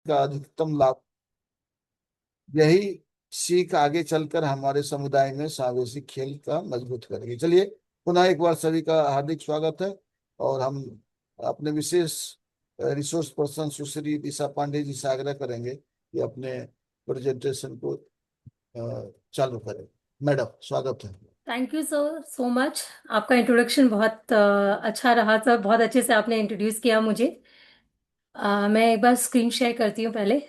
का अधिकतम लाभ। यही सीख आगे चलकर हमारे समुदाय में सावेसी खेल का मजबूत करेगी। चलिए, पुनः एक बार सभी का हार्दिक स्वागत है। और हम अपने विशेष रिसोर्स पर्सन सुश्री दिशा पांडे जी से आग्रह करेंगे कि अपने प्रेजेंटेशन को चालू करें। मैडम, स्वागत है। Thank you sir so much. आपका इंट्रोडक्शन बहुत अच्छा रहा सर। बहुत अच्छे से आपने इंट्रोड्यूस किया मुझे। मैं एक बार स्क्रीन शेयर करती हूँ पहले।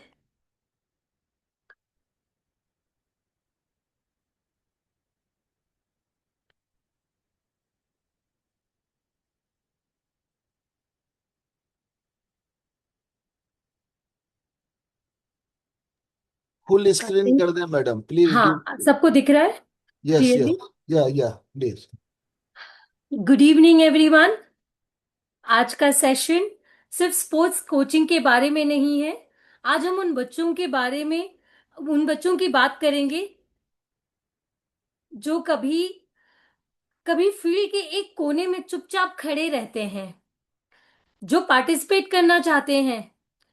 फुल आई स्क्रीन थिंक कर दें मैडम, प्लीज डू। हाँ, सबको दिख रहा है यस, क्लियरली। यस, या प्लीज। Good evening everyone. आज का सेशन सिर्फ स्पोर्ट्स कोचिंग के बारे में नहीं है। आज हम उन बच्चों की बात करेंगे जो कभी कभी फील्ड के एक कोने में चुपचाप खड़े रहते हैं, जो पार्टिसिपेट करना चाहते हैं,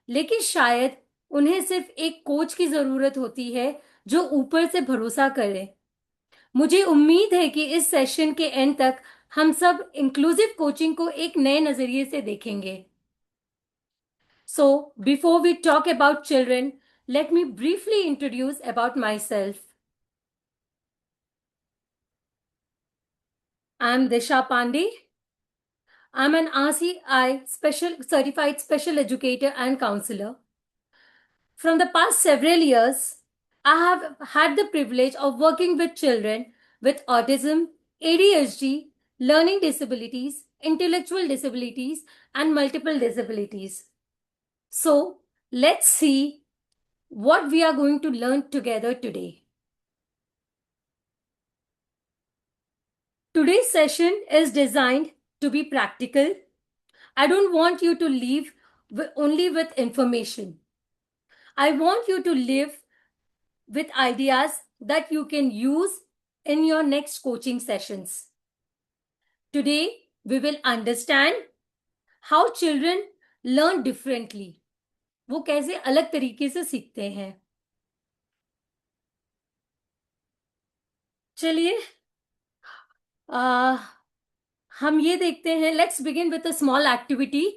लेकिन शायद उन्हें सिर्फ एक कोच की जरूरत होती है जो ऊपर से भरोसा करे। मुझे उम्मीद है कि इस सेशन के एंड तक हम सब इंक्लूसिव कोचिंग को एक नए नजरिए से देखेंगे। So before we talk about children, let me briefly introduce about myself. I am Disha Pandey. I'm an RCI certified special educator and counselor. From the past several years, I have had the privilege of working with children with autism, ADHD, learning disabilities, intellectual disabilities, and multiple disabilities. So, let's see what we are going to learn together today. Today's session is designed to be practical. I don't want you to leave only with information. I want you to live with ideas that you can use in your next coaching sessions. Today, we will understand how children learn differently. वो कैसे अलग तरीके से सीखते हैं। चलिए, हम ये देखते हैं। Let's begin with a small activity.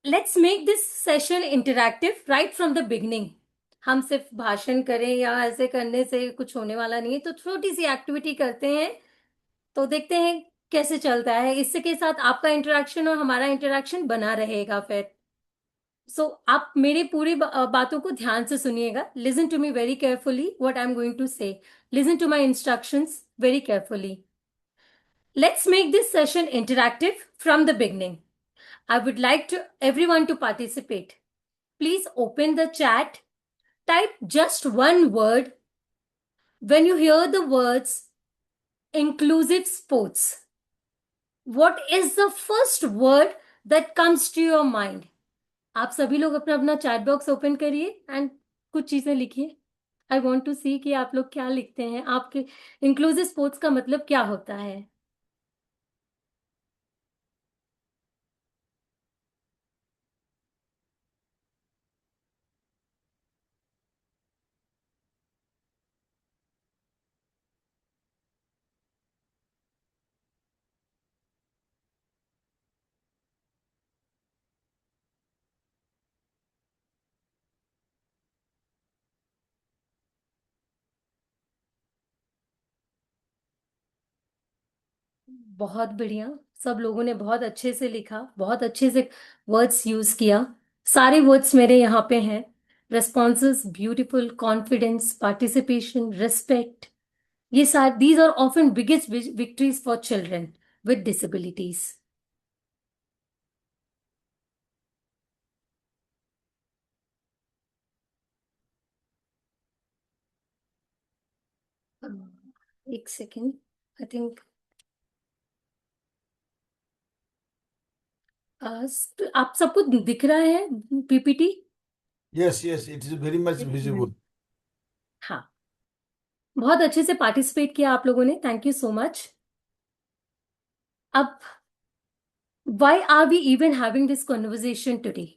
Let's make this session interactive right from the beginning. हम सिर्फ भाषण करें या ऐसे करने से कुछ होने वाला नहीं है, तो छोटी सी एक्टिविटी करते हैं, तो देखते हैं कैसे चलता है। इससे के साथ आपका इंटरेक्शन और हमारा इंटरेक्शन बना रहेगा फिर। आप मेरे पूरी बातों को ध्यान से सुनिएगा। Listen to me very carefully what I am going to say. Listen to my instructions very carefully. Let's make this session interactive from the beginning. I would like to everyone to participate. Please open the chat. Type just one word when you hear the words inclusive sports. What is the first word that comes to your mind? आप सभी लोग अपना अपना chat box open करिए and कुछ चीजें लिखिए। I want to सी कि आप लोग क्या लिखते हैं। आपके इंक्लूसिव स्पोर्ट्स का मतलब क्या होता है। बहुत बढ़िया। सब लोगों ने बहुत अच्छे से लिखा, बहुत अच्छे से वर्ड्स यूज किया। सारे वर्ड्स मेरे यहाँ पे हैं। Responses beautiful, confidence, participation, respect. ये सारे these are often biggest victories for children with disabilities. एक सेकेंड। आई थिंक आप सबको दिख रहा है PPT. Yes, yes, it is very much visible. हाँ, बहुत अच्छे से पार्टिसिपेट किया आप लोगों ने। Thank you so much. अब why are we even having this conversation today?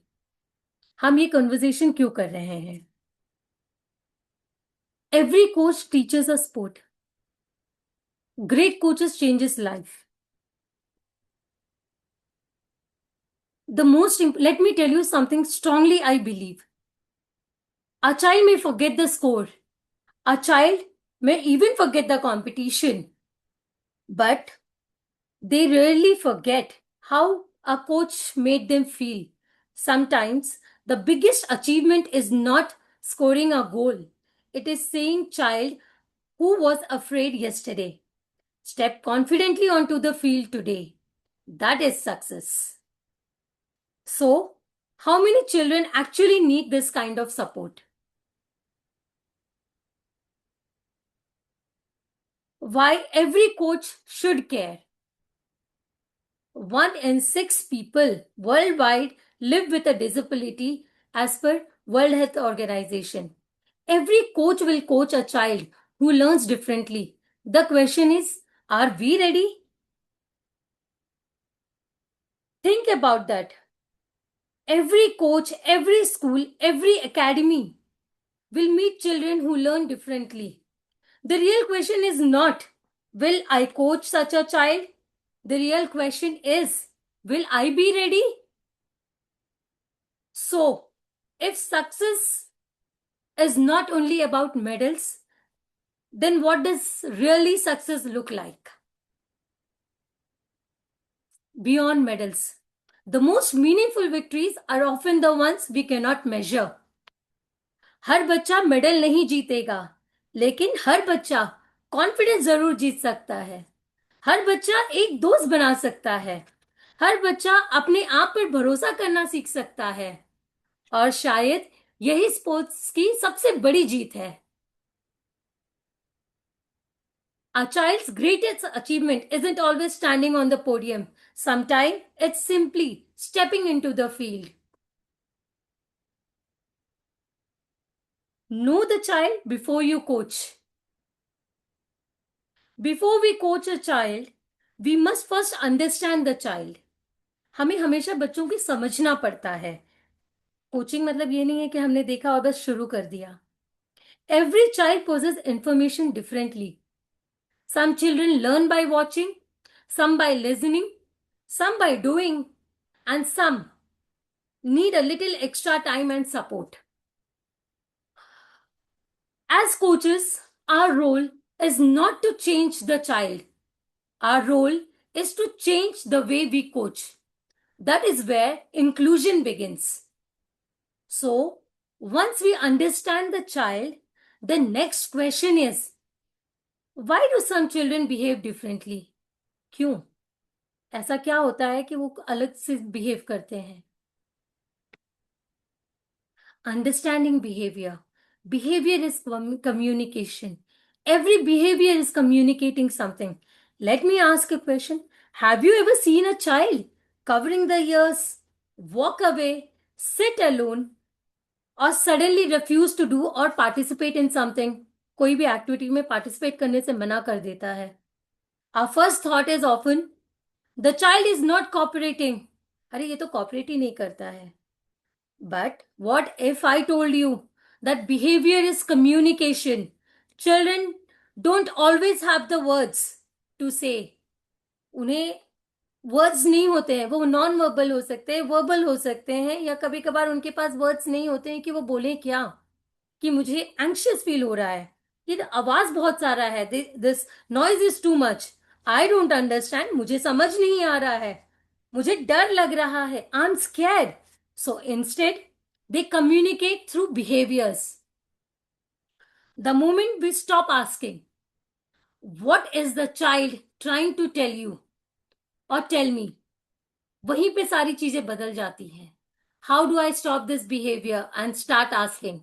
हम ये कन्वर्सेशन क्यों कर रहे हैं? Every coach teachers a sport. Great coaches changes life. Let me tell you something strongly I believe. A child may forget the score. A child may even forget the competition. But they rarely forget how a coach made them feel. Sometimes the biggest achievement is not scoring a goal. It is saying, child who was afraid yesterday, step confidently onto the field today. That is success. So, how many children actually need this kind of support? Why every coach should care? 1 in 6 people worldwide live with a disability as per World Health Organization. Every coach will coach a child who learns differently. The question is, are we ready? Think about that. Every coach, every school, every academy will meet children who learn differently. The real question is not, will I coach such a child? The real question is, will I be ready? So, if success is not only about medals, then what does really success look like? Beyond medals, the most meaningful victories are often the ones we cannot measure. हर बच्चा medal नहीं जीतेगा, लेकिन हर बच्चा confidence जरूर जीत सकता है. हर बच्चा एक दोस्त बना सकता है. हर बच्चा अपने आप पर भरोसा करना सीख सकता है. और शायद यही स्पोर्ट्स की सबसे बड़ी जीत है. A child's greatest achievement isn't always standing on the podium. Sometimes it's simply stepping into the field. Know the child before you coach. Before we coach a child, we must first understand the child. हमें हमेशा बच्चों की समझना पड़ता है. Coaching मतलब ये नहीं है कि हमने देखा और बस शुरू कर दिया. Every child possesses information differently. Some children learn by watching, some by listening, some by doing, and some need a little extra time and support. As coaches, our role is not to change the child. Our role is to change the way we coach. That is where inclusion begins. So, once we understand the child, the next question is, why do some children behave differently? क्यों? ऐसा क्या होता है कि वो अलग से behave करते हैं? Understanding behavior. Behavior is communication. Every behavior is communicating something. Let me ask a question. Have you ever seen a child covering the ears, walk away, sit alone, or suddenly refuse to do or participate in something? कोई भी activity में participate करने से मना कर देता है. Our first thought is often, the child is not cooperating. अरे ये तो कॉपरेट ही नहीं करता है. But what if I told you that behavior is communication? Children don't always have the words to say. उन्हें वर्ड्स नहीं होते हैं. वो नॉन वर्बल हो सकते हैं, वर्बल हो सकते हैं, या कभी कभार उनके पास वर्ड्स नहीं होते हैं कि वो बोले क्या. कि मुझे एंक्शियस फील हो रहा है, ये आवाज बहुत सारा है, this noise is too much, I don't understand, मुझे समझ नहीं आ रहा है, मुझे डर लग रहा है, I am scared. So instead they communicate through behaviours. The moment we stop asking what is the child trying to tell you और टेल मी, वहीं पे सारी चीजें बदल जाती हैं. How do I stop this behaviour and start asking.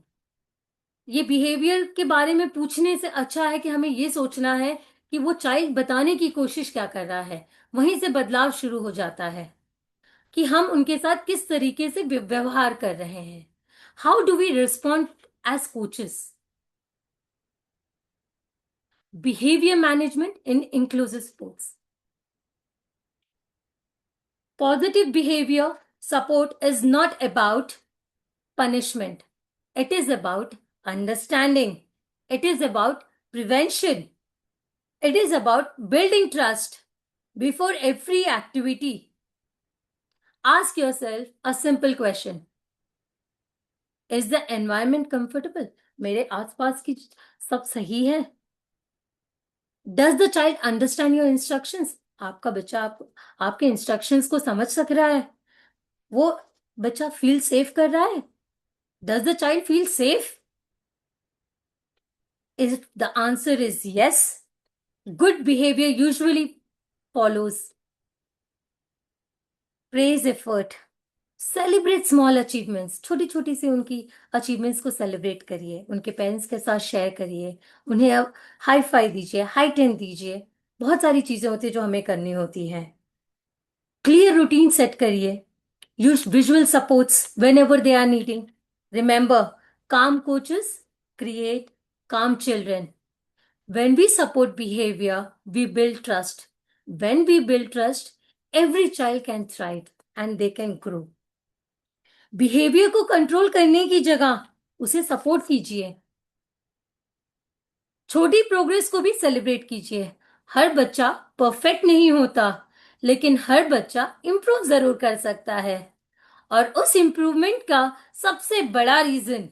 ये behaviour के बारे में पूछने से अच्छा है कि हमें ये सोचना है कि वो चाइल्ड बताने की कोशिश क्या कर रहा है. वहीं से बदलाव शुरू हो जाता है कि हम उनके साथ किस तरीके से व्यवहार कर रहे हैं. How do we respond as coaches. Behaviour management in inclusive sports. Positive behavior support is not about punishment. It is about understanding. It is about prevention. It is about building trust. Before every activity, ask yourself a simple question. Is the environment comfortable? मेरे आसपास की सब सही है? Does the child understand your instructions? आपका बच्चा आपके instructions को समझ सक रहा है? वो बच्चा फील सेफ कर रहा है? Does the child feel safe? If the answer is yes, good behavior usually follows. Praise effort. Celebrate small achievements, छोटी छोटी सी उनकी अचीवमेंट्स को सेलिब्रेट करिए, उनके पेरेंट्स के साथ शेयर करिए, उन्हें अब हाई फाई दीजिए, हाई टेन दीजिए। बहुत सारी चीजें होती है जो हमें करनी होती हैं। क्लियर रूटीन सेट करिए। Use visual supports whenever they are needing. Remember, calm coaches create calm children. When we support behavior, we build trust. When we build trust, every child can thrive and they can grow. Behaviour को control करने की जगह उसे support कीजिए। छोटी progress को भी celebrate कीजिए। हर बच्चा परफेक्ट नहीं होता, लेकिन हर बच्चा इंप्रूव जरूर कर सकता है। और उस इंप्रूवमेंट का सबसे बड़ा रीजन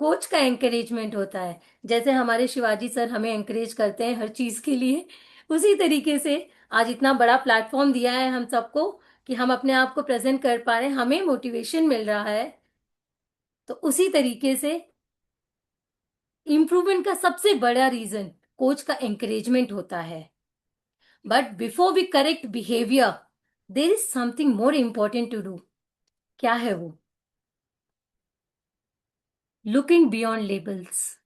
कोच का एंकरेजमेंट होता है। जैसे हमारे शिवाजी सर हमें एंकरेज करते हैं हर चीज के लिए, उसी तरीके से आज इतना बड़ा प्लेटफॉर्म दिया है हम सबको कि हम अपने आप को प्रेजेंट कर पा रहे हैं, हमें मोटिवेशन मिल रहा है। तो उसी तरीके से इंप्रूवमेंट का सबसे बड़ा रीजन कोच का एंकरेजमेंट होता है। But before we correct behaviour, there is something more important to do. क्या है वो? Looking beyond labels.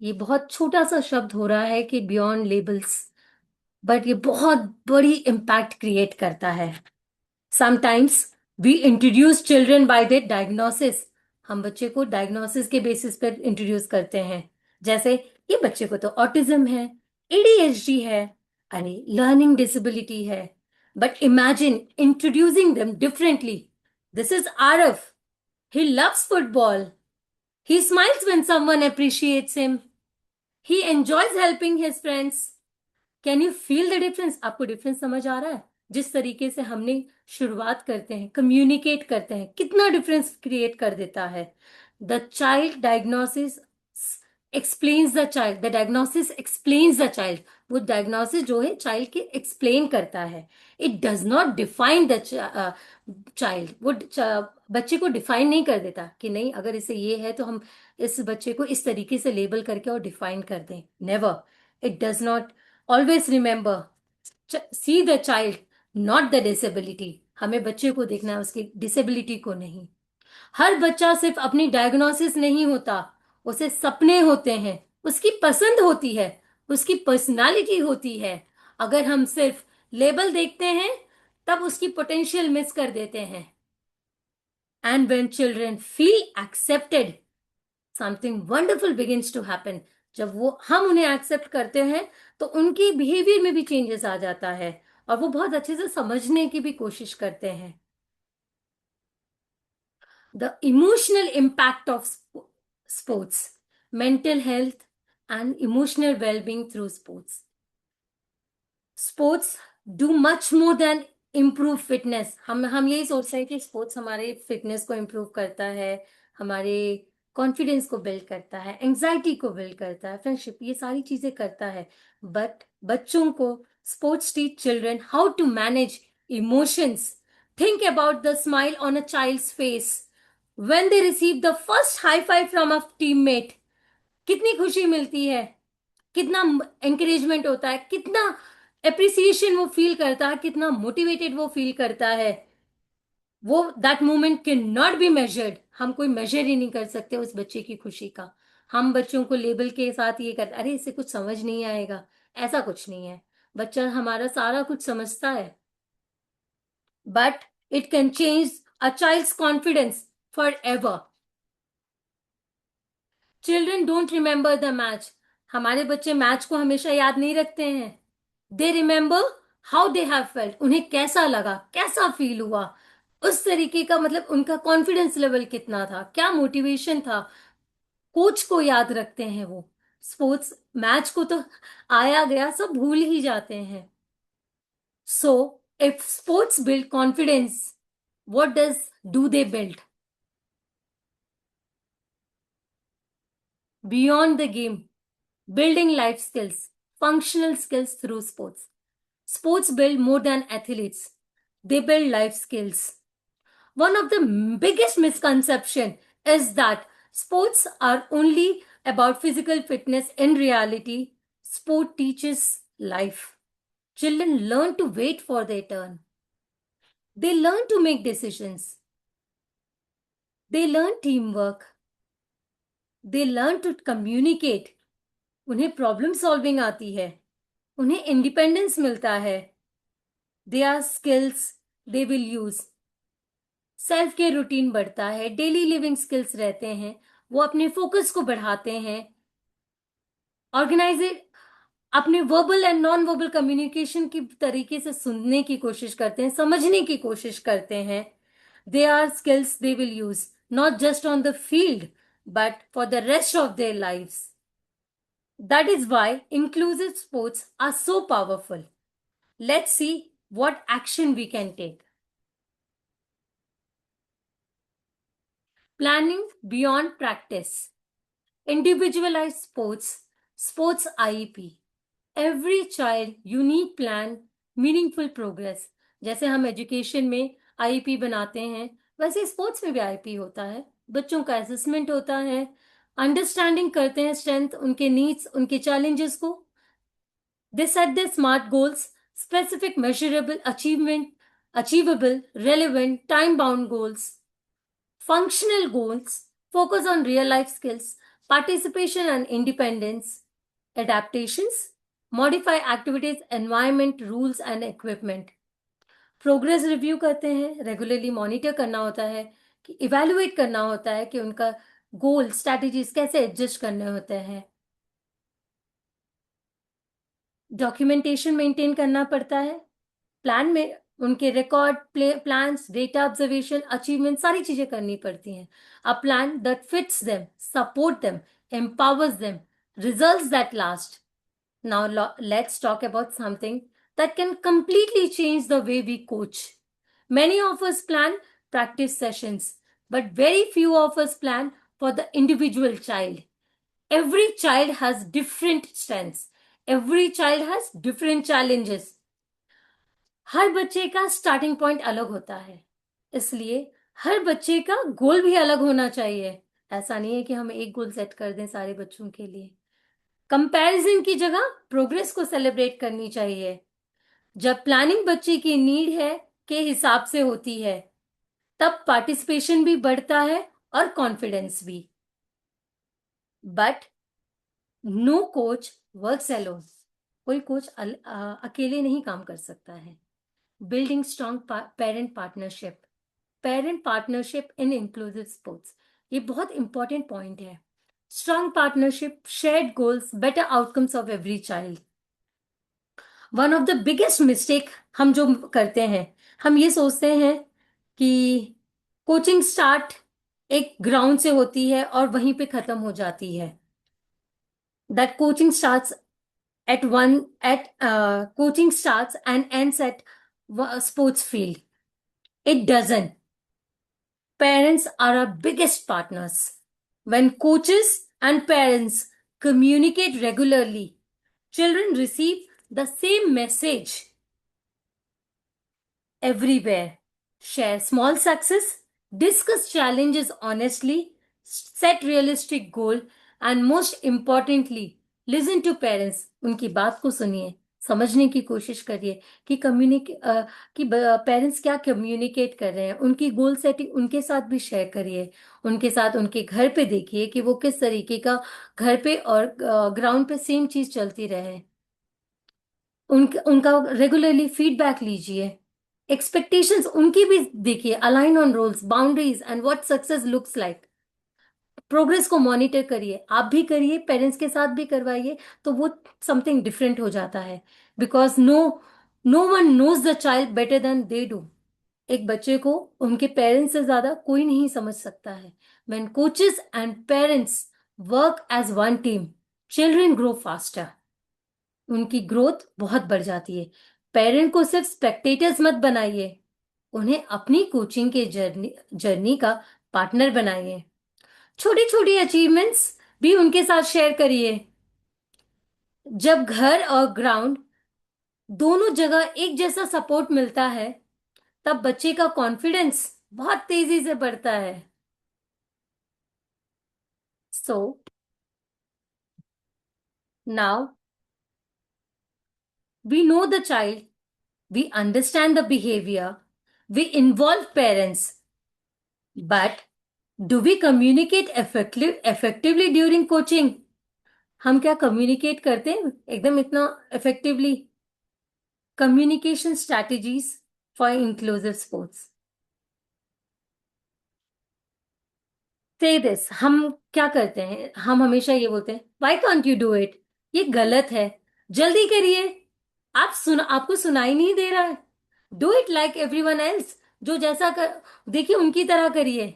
ये बहुत छोटा सा शब्द हो रहा है कि बियॉन्ड लेबल्स, बट ये बहुत बड़ी इम्पैक्ट क्रिएट करता है। Sometimes we introduce children by their diagnosis. हम बच्चे को डायग्नोसिस के बेसिस पर इंट्रोड्यूस करते हैं। जैसे ये बच्चे को तो ऑटिज्म है, एडीएचडी है, अरे लर्निंग डिसेबिलिटी है। But imagine introducing them differently. This is Aarav, he loves football, he smiles when someone appreciates him, he enjoys helping his friends. Can you feel the difference? आपको डिफरेंस समझ आ रहा है? जिस तरीके से हमने शुरुआत करते हैं, कम्युनिकेट करते हैं, कितना डिफरेंस क्रिएट कर देता है। The child diagnosis explains the child, the diagnosis explains the child. वो डायग्नोसिस जो है चाइल्ड के एक्सप्लेन करता है। It does not define the child. वो बच्चे को डिफाइन नहीं कर देता कि नहीं अगर इसे ये है तो हम इस बच्चे को इस तरीके से लेबल करके और डिफाइन कर दें। Never, it does not. Always remember, see the child not the disability. हमें बच्चे को देखना है, उसकी डिसेबिलिटी को नहीं। हर बच्चा सिर्फ अपनी डायग्नोसिस नहीं होता, उसे सपने होते हैं, उसकी पसंद होती है, उसकी पर्सनालिटी होती है। अगर हम सिर्फ लेबल देखते हैं तब उसकी पोटेंशियल मिस कर देते हैं। And when children feel accepted, something wonderful begins to happen. जब वो हम उन्हें एक्सेप्ट करते हैं तो उनकी बिहेवियर में भी चेंजेस आ जाता है और वो बहुत अच्छे से समझने की भी कोशिश करते हैं। The emotional impact of sports, mental health and emotional wellbeing through sports. Sports do much more than improve fitness. हम यही सोचते हैं कि स्पोर्ट्स हमारे फिटनेस को इम्प्रूव करता है, हमारे कॉन्फिडेंस को बिल्ड करता है, एंजाइटी को बिल्ड करता है, फ्रेंडशिप, ये सारी चीजें करता है। बट बच्चों को sports teach children how to manage emotions. Think about the smile on a child's face when they receive the first high five from a teammate. कितनी खुशी मिलती है, कितना एंकरेजमेंट होता है, कितना एप्रिसिएशन वो फील करता है, कितना मोटिवेटेड वो फील करता है। वो that moment can not be measured. हम कोई मेजर ही नहीं कर सकते उस बच्चे की खुशी का। हम बच्चों को लेबल के साथ ये करते, अरे इसे कुछ समझ नहीं आएगा, ऐसा कुछ नहीं है। बच्चा हमारा सारा कुछ समझता है। But it can change a child's confidence forever. Children don't remember the match. हमारे बच्चे मैच को हमेशा याद नहीं रखते हैं। They remember how they have felt, उन्हें कैसा लगा, कैसा फील हुआ। उस तरीके का, मतलब उनका कॉन्फिडेंस लेवल कितना था, क्या मोटिवेशन था, कोच को याद रखते हैं वो। स्पोर्ट्स मैच को तो आया गया सब भूल ही जाते हैं। So if sports build confidence, what does do they build beyond the game? Building life skills, functional skills through sports. Sports build more than athletes, they build life skills. One of the biggest misconception is that sports are only about physical fitness. In reality, sport teaches life. Children learn to wait for their turn, they learn to make decisions, they learn teamwork, they learn to communicate, उन्हें problem solving आती है, उन्हें independence मिलता है, they are skills they will use, self care routine बढ़ता है, daily living skills रहते हैं, वो अपने फोकस को बढ़ाते हैं, ऑर्गेनाइज, अपने verbal and non verbal communication की तरीके से सुनने की कोशिश करते हैं, समझने की कोशिश करते हैं। They are skills they will use not just on the field but for the rest of their lives. That is why inclusive sports are so powerful. Let's see what action we can take. Planning beyond practice. Individualized sports, sports IEP. Every child unique plan, meaningful progress. जैसे हम education में IEP बनाते हैं, वैसे sports में भी IEP होता है, बच्चों का असेसमेंट होता है, अंडरस्टैंडिंग करते हैं स्ट्रेंथ, उनके नीड्स, उनके चैलेंजेस को। They set their SMART goals, specific, measurable, achievable, relevant, time-bound goals. Functional goals focus on real-life skills, participation and independence, adaptations, modify activities, environment, rules and equipment. Progress review करते हैं, regularly monitor करना होता है, कि evaluate करना होता है कि उनका गोल स्ट्रैटेजीज कैसे एडजस्ट करने होते हैं, डॉक्यूमेंटेशन मेंटेन करना पड़ता है, प्लान में उनके record, plans, data observation, achievement, सारी चीजें करनी पड़ती हैं। A plan that fits them, support them, empowers them, results that last. Now let's talk about something that can completely change the way we coach. Many of us plan practice sessions, but very few of us plan for the individual child. Every child has different strengths. Every child has different challenges. हर बच्चे का starting point अलग होता है, इसलिए हर बच्चे का गोल भी अलग होना चाहिए। ऐसा नहीं है कि हम एक गोल सेट कर दें सारे बच्चों के लिए। कंपैरिजन की जगह प्रोग्रेस को सेलिब्रेट करनी चाहिए। जब प्लानिंग बच्चे की नीड है के हिसाब से होती है, तब पार्टिसिपेशन भी बढ़ता है और कॉन्फिडेंस भी। But no coach works alone. कोई कोच अकेले नहीं काम कर सकता है। Building strong parent partnership. Parent partnership in inclusive sports, ये बहुत इंपॉर्टेंट पॉइंट है। Strong partnership, shared goals, better outcomes of every child. One of the biggest mistake हम जो करते हैं, हम ये सोचते हैं कि कोचिंग स्टार्ट एक ग्राउंड से होती है और वहीं पे खत्म हो जाती है। That coaching starts at one at coaching starts and ends at sports field. It doesn't. Parents are our biggest partners. When coaches and parents communicate regularly, children receive the same message everywhere. Share small success, discuss challenges honestly, set realistic goal, and most importantly, listen to parents. उनकी बात को सुनिए, समझने की कोशिश करिए कि parents क्या कम्युनिकेट कर रहे हैं, उनकी गोल सेटिंग उनके साथ भी शेयर करिए, उनके साथ उनके घर पे देखिए कि वो किस तरीके का घर पे और ग्राउंड पे सेम चीज चलती रहे। उनका रेगुलरली फीडबैक लीजिए, एक्सपेक्टेशंस उनकी भी देखिए, align on roles, boundaries and what success looks like. Progress को मॉनिटर करिए, आप भी करिए, पेरेंट्स के साथ भी करवाइए, तो वो समथिंग डिफरेंट हो जाता है। Because no one knows the child better than they do. एक बच्चे को उनके पेरेंट्स से ज्यादा कोई नहीं समझ सकता है. When coaches and parents work as one team, children grow faster. उनकी ग्रोथ बहुत बढ़ जाती है. पेरेंट को सिर्फ स्पेक्टेटर्स मत बनाइए, उन्हें अपनी कोचिंग के जर्नी जर्नी का पार्टनर बनाइए. छोटी छोटी अचीवमेंट्स भी उनके साथ शेयर करिए. जब घर और ग्राउंड दोनों जगह एक जैसा सपोर्ट मिलता है, तब बच्चे का कॉन्फिडेंस बहुत तेजी से बढ़ता है. So now we know the child, we understand the behavior, we involve parents, but do we communicate effectively during coaching? हम क्या कम्युनिकेट करते हैं एकदम इतना effectively? Communication strategies for inclusive sports. से दिस, हम क्या करते हैं, हम हमेशा ये बोलते हैं why can't you do it, ये गलत है, जल्दी करिए, आपको सुनाई नहीं दे रहा है, do it like everyone else, जो जैसा कर देखिए उनकी तरह करिए.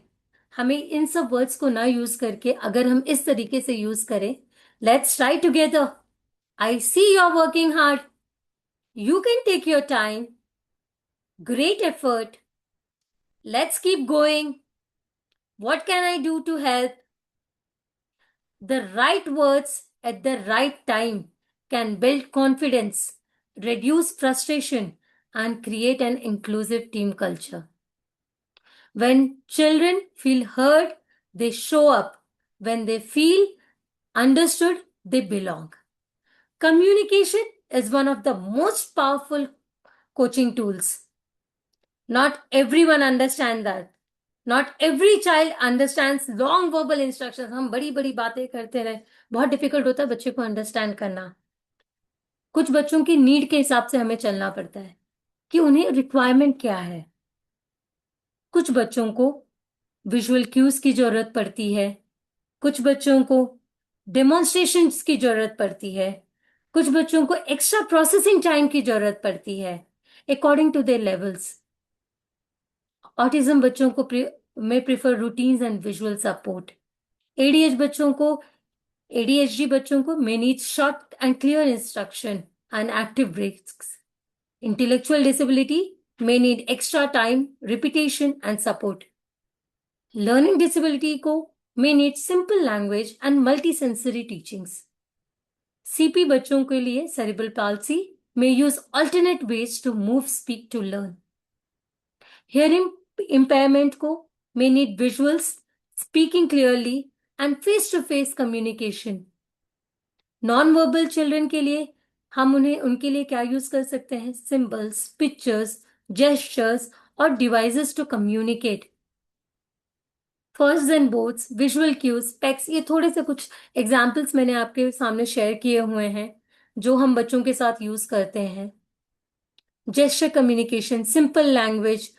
हमें इन सब वर्ड्स को ना यूज करके अगर हम इस तरीके से यूज करें, let's try together, I see you are working hard, you can take your time, great effort, let's keep going, what can I do to help. The right words at the right time can build confidence, reduce frustration, and create an inclusive team culture. When children feel heard, they show up. When they feel understood, they belong. Communication is one of the most powerful coaching tools. Not everyone understands that. Not every child understands long verbal instructions. हम बड़ी बड़ी बातें करते रहे, बहुत difficult होता है बच्चे को अंडरस्टैंड करना. कुछ बच्चों की नीड के हिसाब से हमें चलना पड़ता है कि उन्हें रिक्वायरमेंट क्या है. कुछ बच्चों को विजुअल क्यूज की जरूरत पड़ती है, कुछ बच्चों को डेमोन्स्ट्रेशंस की जरूरत पड़ती है, कुछ बच्चों को एक्स्ट्रा प्रोसेसिंग टाइम की जरूरत पड़ती है, according to their levels. Autism बच्चों को में prefer routines and visual support. ADH बच्चों को ADHD बच्चों को may need short and clear instruction and active breaks. Intellectual disability may need extra time, repetition and support. Learning disability को may need simple language and multisensory teachings. CP बच्चों के लिए cerebral palsy may use alternate ways to move, speak to learn. Hearing impairment को may need visuals, speaking clearly and face-to-face communication. Non verbal children के लिए हम उनके लिए क्या यूज कर सकते हैं? सिंबल्स, पिक्चर्स, जेस्चर्स और devices to communicate. First and boards, visual cues, specs, ये थोड़े से कुछ एग्जाम्पल्स मैंने आपके सामने शेयर किए हुए हैं जो हम बच्चों के साथ यूज करते हैं. Gesture communication, simple language,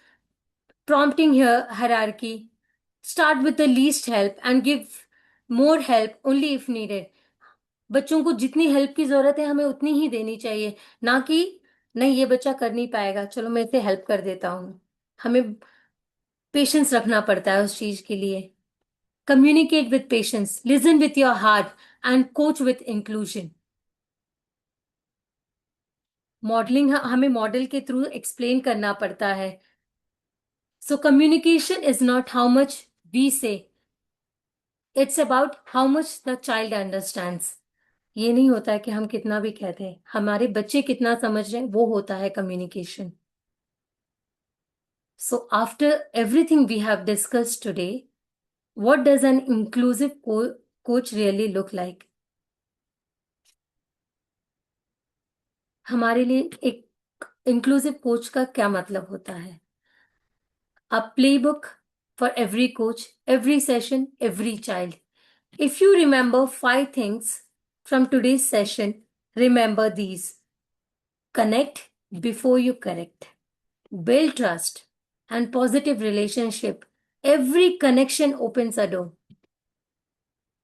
prompting hierarchy, start with the least help and give more help only if needed. बच्चों को जितनी हेल्प की जरूरत है हमें उतनी ही देनी चाहिए, ना कि नहीं ये बच्चा कर नहीं पाएगा चलो मैं इसे हेल्प कर देता हूं. हमें पेशेंस रखना पड़ता है उस चीज के लिए. Communicate with patience, listen with your heart and coach with inclusion. Modelling हमें मॉडल के थ्रू एक्सप्लेन करना पड़ता है. So communication is not how much we say, it's about how much the child understands. ये नहीं होता है कि हम कितना भी कहते हैं, हमारे बच्चे कितना समझ रहे हैं वो होता है communication. So after everything we have discussed today, what does an inclusive coach really look like? हमारे लिए एक इंक्लूसिव कोच का क्या मतलब होता है? A playbook for every coach, every session, every child. If you remember 5 things from today's session, remember these. Connect before you correct. Build trust and positive relationship. Every connection opens a door.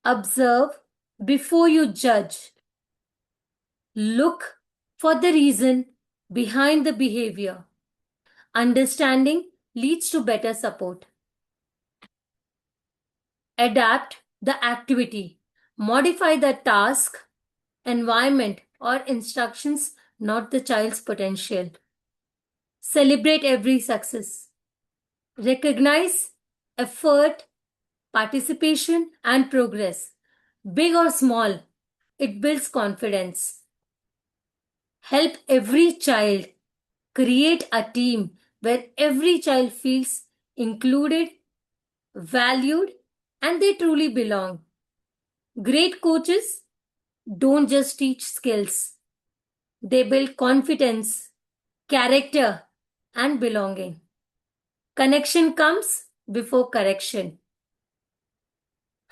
Observe before you judge. Look for the reason behind the behavior. Understanding leads to better support. Adapt the activity, modify the task, environment, or instructions, not the child's potential. Celebrate every success. Recognize effort, participation, and progress. Big or small, it builds confidence. Help every child. Create a team where every child feels included, valued, and they truly belong. Great coaches don't just teach skills, they build confidence, character, and belonging. Connection comes before correction.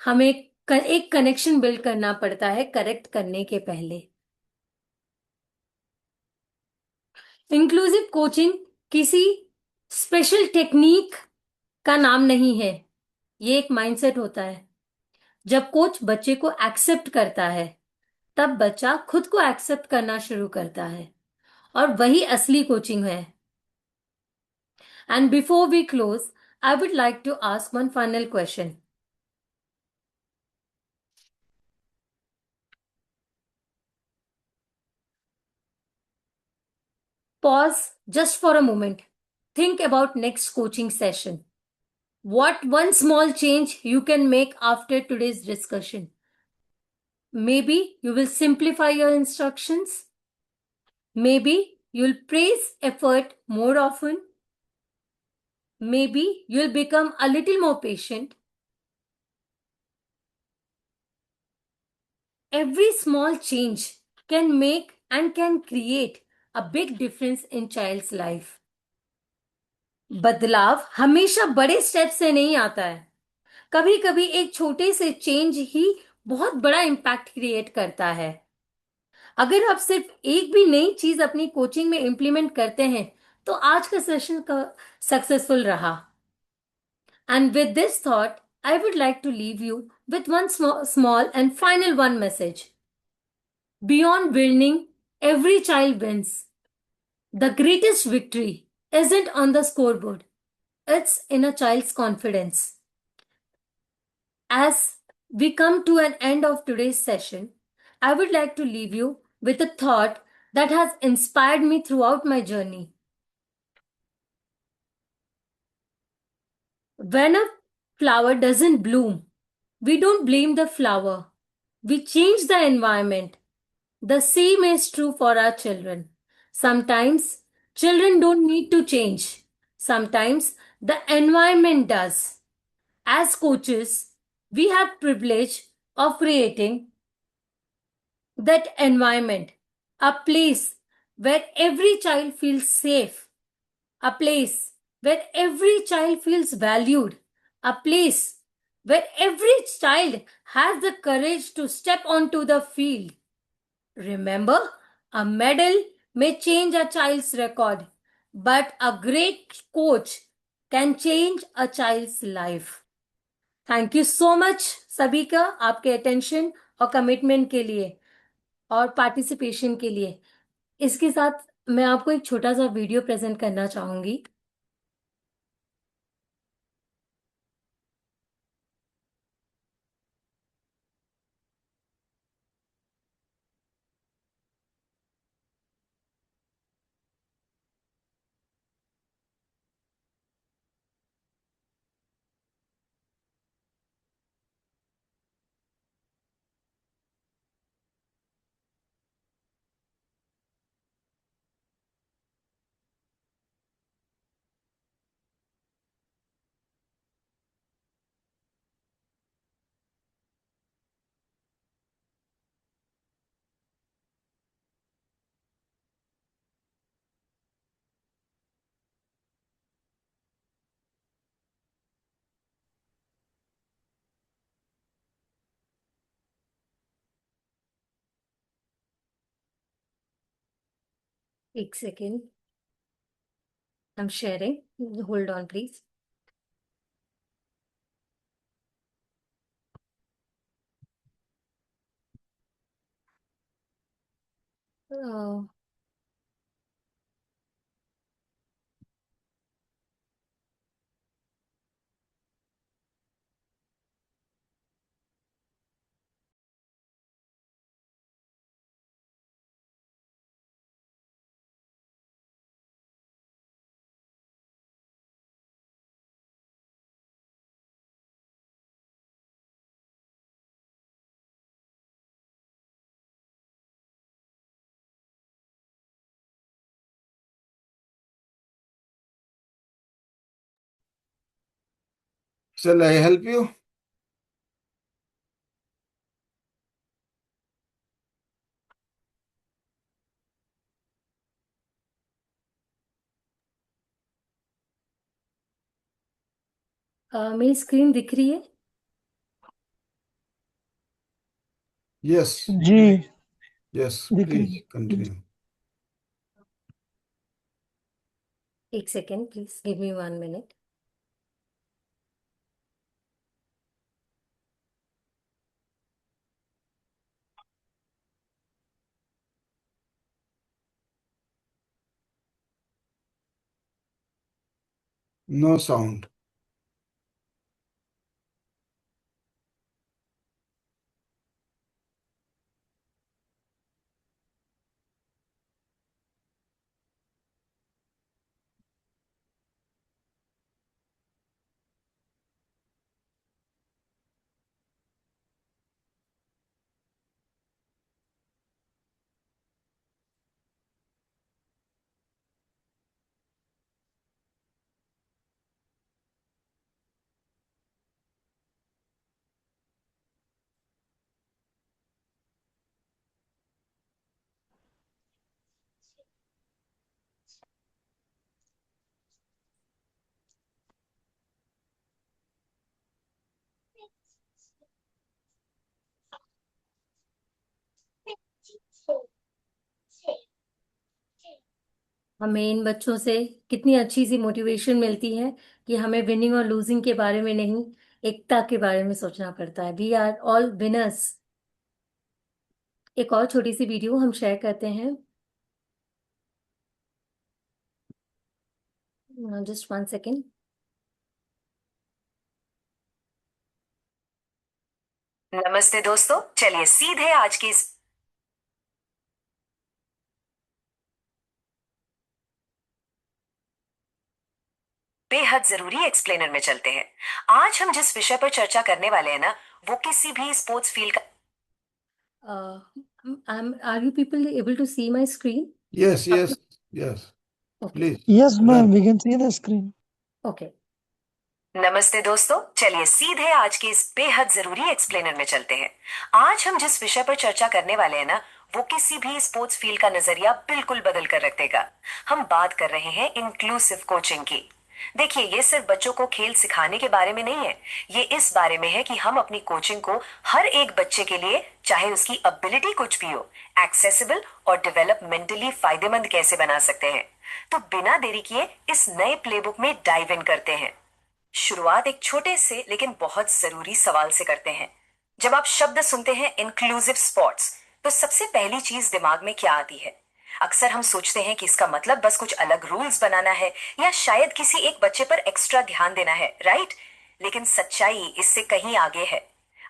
हमें एक connection build करना पड़ता है correct करने के पहले. Inclusive coaching किसी special technique का नाम नहीं है. ये एक माइंडसेट होता है. जब कोच बच्चे को एक्सेप्ट करता है तब बच्चा खुद को एक्सेप्ट करना शुरू करता है और वही असली कोचिंग है. And before we close I would like to ask one final question. Pause just for a moment. Think about next coaching session. What one small change you can make after today's discussion? Maybe you will simplify your instructions. Maybe you'll praise effort more often. Maybe you'll become a little more patient. Every small change can make and can create a big difference in child's life. बदलाव हमेशा बड़े step से नहीं आता है. कभी कभी एक छोटे से चेंज ही बहुत बड़ा इम्पैक्ट क्रिएट करता है. अगर आप सिर्फ एक भी नई चीज अपनी कोचिंग में इंप्लीमेंट करते हैं तो आज का सेशन का सक्सेसफुल रहा. And with this thought I would like to leave you with one small and final one message. Beyond winning every child wins. The greatest victory isn't on the scoreboard, it's in a child's confidence. As we come to an end of today's session, I would like to leave you with a thought that has inspired me throughout my journey. When a flower doesn't bloom, we don't blame the flower, we change the environment. The same is true for our children. Sometimes children don't need to change, sometimes the environment does. As coaches, we have privilege of creating that environment, a place where every child feels safe, a place where every child feels valued, a place where every child has the courage to step onto the field. Remember, a medal may change a child's record, but a great coach can change a child's life. Thank you so much सभी का आपके attention और commitment के लिए और participation के लिए. इसके साथ मैं आपको एक छोटा सा वीडियो प्रेजेंट करना चाहूंगी. एक second, I am sharing, hold on please. Shall I help you? मेरी स्क्रीन दिख रही है? Yes, जी yes, दिख रही please है। continue. एक second please, give me 1 minute. No sound. हमें इन बच्चों से कितनी अच्छी सी मोटिवेशन मिलती है कि हमें विनिंग और लूजिंग के बारे में नहीं, एकता के बारे में सोचना पड़ता है। We are all winners. एक और छोटी सी वीडियो हम शेयर करते हैं। Just 1 second. नमस्ते दोस्तों, चलिए सीधे आज की इस बेहद जरूरी एक्सप्लेनर में चलते हैं। आज हम जिस विषय पर चर्चा करने वाले हैं ना, वो किसी भी स्पोर्ट्स फील्ड का। Are you people able to see my screen? Yes, yes, yes. Okay. Please yes ma'am, run. We can see the screen. Okay. नमस्ते दोस्तों, चलिए सीधे आज के इस बेहद जरूरी एक्सप्लेनर में चलते हैं। आज हम जिस विषय पर चर्चा करने वाले हैं ना, वो किसी भी स्पोर्ट्स फील्ड का नजरिया बिल्कुल बदल कर रख देगा। हम बात कर रहे हैं इंक्लूसिव कोचिंग की। देखिए, ये सिर्फ बच्चों को खेल सिखाने के बारे में नहीं है। ये इस बारे में है कि हम अपनी कोचिंग को हर एक बच्चे के लिए, चाहे उसकी एबिलिटी कुछ भी हो, एक्सेसिबल और डेवलपमेंटली फायदेमंद कैसे बना सकते हैं। तो बिना देरी किए इस नए प्लेबुक में डाइव इन करते हैं। शुरुआत एक छोटे से लेकिन बहुत जरूरी सवाल से करते हैं। जब आप शब्द सुनते हैं इंक्लूसिव स्पोर्ट्स, तो सबसे पहली चीज दिमाग में क्या आती है? अक्सर हम सोचते हैं कि इसका मतलब बस कुछ अलग रूल्स बनाना है या शायद किसी एक बच्चे पर एक्स्ट्रा ध्यान देना है, राइट? लेकिन सच्चाई इससे कहीं आगे है।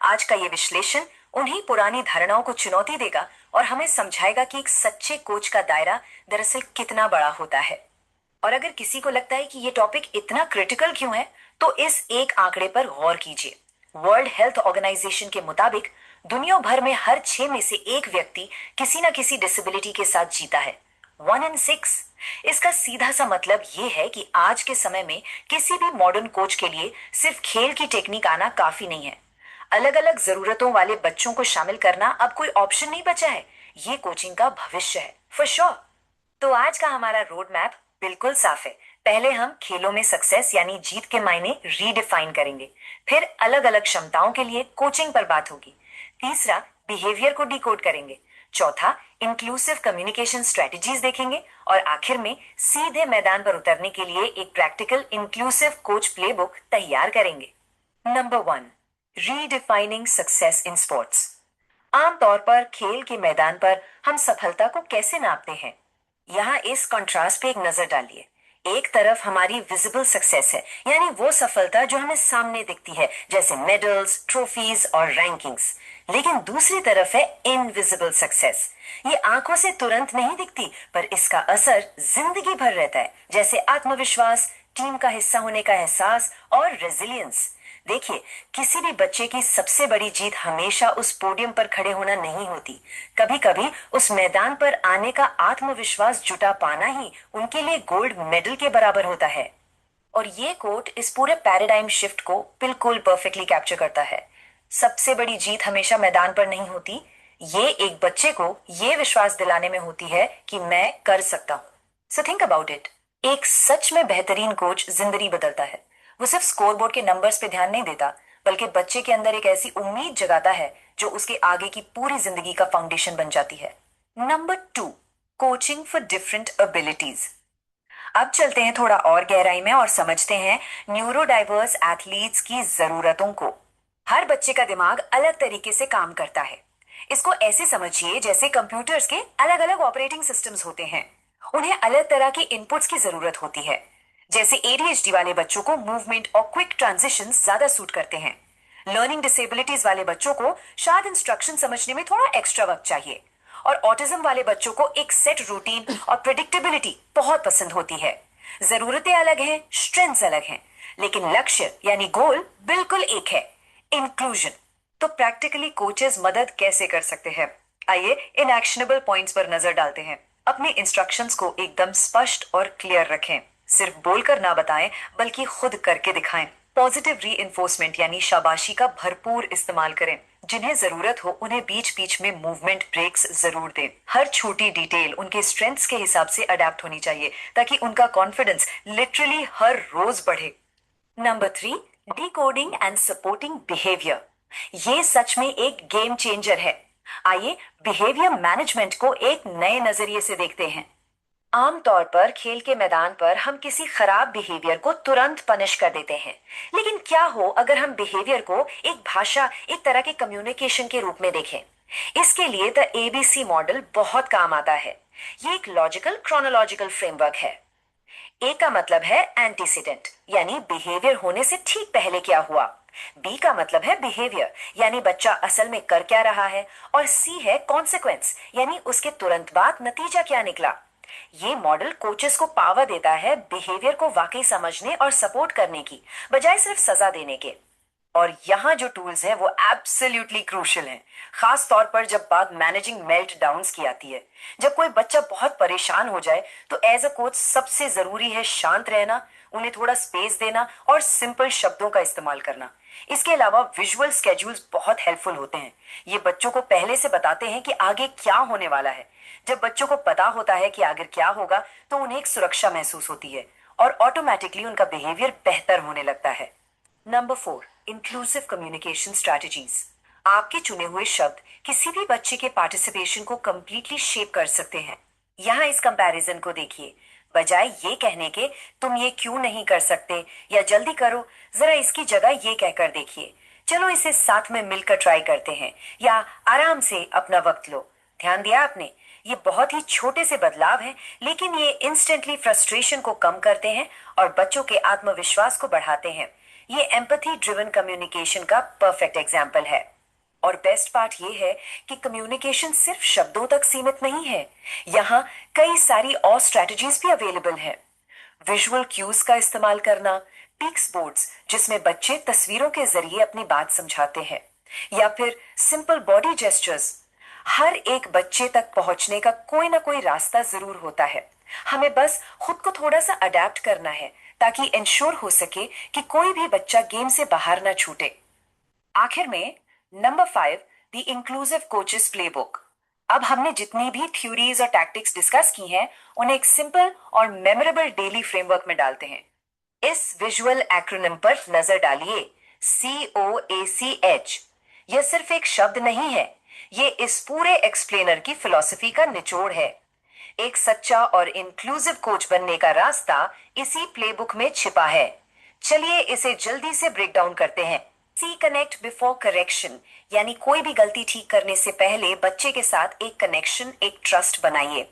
आज का ये विश्लेषण उन्हीं पुरानी धारणाओं को चुनौती देगा और हमें समझाएगा कि एक सच्चे कोच का दायरा दरअसल कितना बड़ा होता है। और अगर किसी को लगता है कि ये टॉपिक इतना क्रिटिकल क्यों है, तो इस एक आंकड़े पर गौर कीजिए। वर्ल्ड हेल्थ ऑर्गेनाइजेशन के मुताबिक दुनिया भर में हर 6 में से 1 व्यक्ति किसी न किसी डिसेबिलिटी के साथ जीता है। 1 in 6। इसका सीधा सा मतलब ये है कि आज के समय में किसी भी मॉडर्न कोच के लिए सिर्फ खेल की टेक्निक आना काफी नहीं है। अलग अलग जरूरतों वाले बच्चों को शामिल करना अब कोई ऑप्शन नहीं बचा है। ये कोचिंग का भविष्य है, फॉर श्योर। तो आज का हमारा रोड मैप बिल्कुल साफ है। पहले हम खेलों में सक्सेस यानी जीत के मायने रीडिफाइन करेंगे। फिर अलग अलग क्षमताओं के लिए कोचिंग पर बात होगी। तीसरा, बिहेवियर को डिकोड करेंगे। चौथा, इंक्लूसिव कम्युनिकेशन स्ट्रेटजीज देखेंगे। और आखिर में सीधे मैदान पर उतरने के लिए एक प्रैक्टिकल इंक्लूसिव कोच प्लेबुक तैयार करेंगे। Number 1, redefining success in sports. आमतौर पर खेल के मैदान पर हम सफलता को कैसे नापते हैं? यहाँ इस कंट्रास्ट पे एक नजर डालिए। एक तरफ हमारी विजिबल सक्सेस है, यानी वो सफलता जो हमें सामने दिखती है, जैसे मेडल्स, ट्रॉफीज और रैंकिंग्स। लेकिन दूसरी तरफ है इनविजिबल सक्सेस। ये आंखों से तुरंत नहीं दिखती, पर इसका असर जिंदगी भर रहता है, जैसे आत्मविश्वास, टीम का हिस्सा होने का एहसास और रेजिलियंस। देखिए, किसी भी बच्चे की सबसे बड़ी जीत हमेशा उस पोडियम पर खड़े होना नहीं होती। कभी कभी उस मैदान पर आने का आत्मविश्वास जुटा पाना ही उनके लिए गोल्ड मेडल के बराबर होता है। और ये कोट इस पूरे पैराडाइम शिफ्ट को बिल्कुल परफेक्टली कैप्चर करता है। सबसे बड़ी जीत हमेशा मैदान पर नहीं होती, ये एक बच्चे को ये विश्वास दिलाने में होती है कि मैं कर सकता हूं। So think about it. एक सच में बेहतरीन कोच जिंदगी बदलता है। वो सिर्फ स्कोरबोर्ड के नंबर्स पे ध्यान नहीं देता, बल्कि बच्चे के अंदर एक ऐसी उम्मीद जगाता है जो उसके आगे की पूरी जिंदगी का फाउंडेशन बन जाती है। Number 2, coaching for different abilities. अब चलते हैं थोड़ा और गहराई में और समझते हैं न्यूरो डाइवर्स एथलीट्स की जरूरतों को। हर बच्चे का दिमाग अलग तरीके से काम करता है। इसको ऐसे समझिए जैसे कंप्यूटर्स के अलग अलग ऑपरेटिंग सिस्टम्स होते हैं। उन्हें अलग तरह की इनपुट्स की जरूरत होती है। जैसे एडीएचडी वाले बच्चों को मूवमेंट और क्विक ट्रांजिशन ज्यादा सूट करते हैं। लर्निंग डिसेबिलिटीज वाले बच्चों को शायद इंस्ट्रक्शन समझने में थोड़ा एक्स्ट्रा वक्त चाहिए। और ऑटिज्म वाले बच्चों को एक सेट रूटीन और प्रिडिक्टेबिलिटी बहुत पसंद होती है। जरूरतें अलग हैं, स्ट्रेंथ्स अलग हैं, लेकिन लक्ष्य यानी गोल बिल्कुल एक है, इंक्लूजन। तो प्रैक्टिकली कोचेस मदद कैसे कर सकते हैं? आइए इन एक्शनेबल पॉइंट्स पर नजर डालते हैं। अपने इंस्ट्रक्शंस को एकदम स्पष्ट और क्लियर रखें। सिर्फ बोलकर ना बताएं, बल्कि खुद करके दिखाएं। पॉजिटिव री यानी शाबाशी का भरपूर इस्तेमाल करें। जिन्हें जरूरत हो उन्हें बीच बीच में मूवमेंट ब्रेक्स जरूर दें। हर छोटी डिटेल उनके स्ट्रेंथ्स के हिसाब से अडेप्ट होनी चाहिए, ताकि उनका कॉन्फिडेंस लिटरली हर रोज बढ़े। Number 3, decoding and supporting behaviour. ये सच में एक गेम चेंजर है। आइए बिहेवियर मैनेजमेंट को एक नए नजरिए से देखते हैं। आमतौर पर खेल के मैदान पर हम किसी खराब बिहेवियर को तुरंत पनिश कर देते हैं। लेकिन क्या हो अगर हम बिहेवियर को एक भाषा, एक तरह के कम्युनिकेशन के रूप में देखें? इसके लिए द एबीसी मॉडल बहुत काम आता है। ये एक लॉजिकल क्रोनोलॉजिकल फ्रेमवर्क है। ए का मतलब है एंटीसीडेंट, यानी बिहेवियर होने से ठीक पहले क्या हुआ। बी का मतलब है बिहेवियर, यानी बच्चा असल में कर क्या रहा है। और सी है कॉन्सिक्वेंस, यानी उसके तुरंत बाद नतीजा क्या निकला। ये मॉडल कोचेस को पावर देता है बिहेवियर को वाकई समझने और सपोर्ट करने की, बजाय सिर्फ सजा देने के। और यहाँ जो टूल्स हैं वो एब्सोल्युटली क्रूशियल हैं, खास तौर पर जब बात मैनेजिंग मेल्ट डाउन्स की आती है। जब कोई बच्चा बहुत परेशान हो जाए तो एज अ कोच सबसे जरूरी है शांत रहना, उन्हें थोड़ा स्पेस देना और सिंपल शब्दों का इस्तेमाल करना। इसके अलावा विजुअल स्केड्यूल्स बहुत हेल्पफुल होते हैं। ये बच्चों को पहले से बताते हैं कि आगे क्या होने वाला है। जब बच्चों को पता होता है कि आगे क्या होगा, तो उन्हें एक सुरक्षा महसूस होती है और ऑटोमेटिकली उनका बिहेवियर बेहतर होने लगता है। Number 4, inclusive communication strategies. आपके चुने हुए शब्द किसी भी बच्चे के पार्टिसिपेशन को कंप्लीटली शेप कर सकते हैं। यहाँ इस कंपैरिजन को देखिए। बजाय ये कहने के तुम ये क्यों नहीं कर सकते या जल्दी करो, जरा इसकी जगह ये कहकर देखिए, चलो इसे साथ में मिलकर ट्राई करते हैं, या आराम से अपना वक्त लो। ध्यान दिया आपने? ये बहुत ही छोटे से बदलाव हैं, लेकिन ये इंस्टेंटली फ्रस्ट्रेशन को कम करते हैं और बच्चों के आत्मविश्वास को बढ़ाते हैं। ये एम्पैथी ड्रिवन कम्युनिकेशन का परफेक्ट एग्जाम्पल है। और बेस्ट पार्ट ये है कि कम्युनिकेशन सिर्फ शब्दों तक सीमित नहीं है। यहाँ कई सारी और स्ट्रेटजीज भी अवेलेबल है। विजुअल क्यूज का इस्तेमाल करना, पीक्स बोर्ड्स जिसमें बच्चे तस्वीरों के जरिए अपनी बात समझाते हैं, या फिर सिंपल बॉडी जेस्चर्स। हर एक बच्चे तक पहुंचने का कोई ना कोई रास्ता जरूर होता है। हमें बस खुद को थोड़ा सा अडेप्ट करना है, ताकि इंश्योर हो सके कि कोई भी बच्चा गेम से बाहर ना छूटे। आखिर में number 5, the inclusive coaches playbook. अब हमने जितनी भी थ्योरीज और टैक्टिक्स डिस्कस की हैं, उन्हें एक सिंपल और मेमोरेबल डेली फ्रेमवर्क में डालते हैं। इस विजुअल एक्रोनिम पर नजर डालिए, COACH। यह सिर्फ एक शब्द नहीं है, ये इस पूरे एक्सप्लेनर की फिलॉसफी का निचोड़ है। एक सच्चा और इंक्लूसिव कोच बनने का रास्ता इसी प्लेबुक में छिपा है। चलिए इसे जल्दी से ब्रेक डाउन करते हैं। सी कनेक्ट बिफोर करेक्शन, यानी कोई भी गलती ठीक करने से पहले बच्चे के साथ एक कनेक्शन, एक ट्रस्ट बनाइए।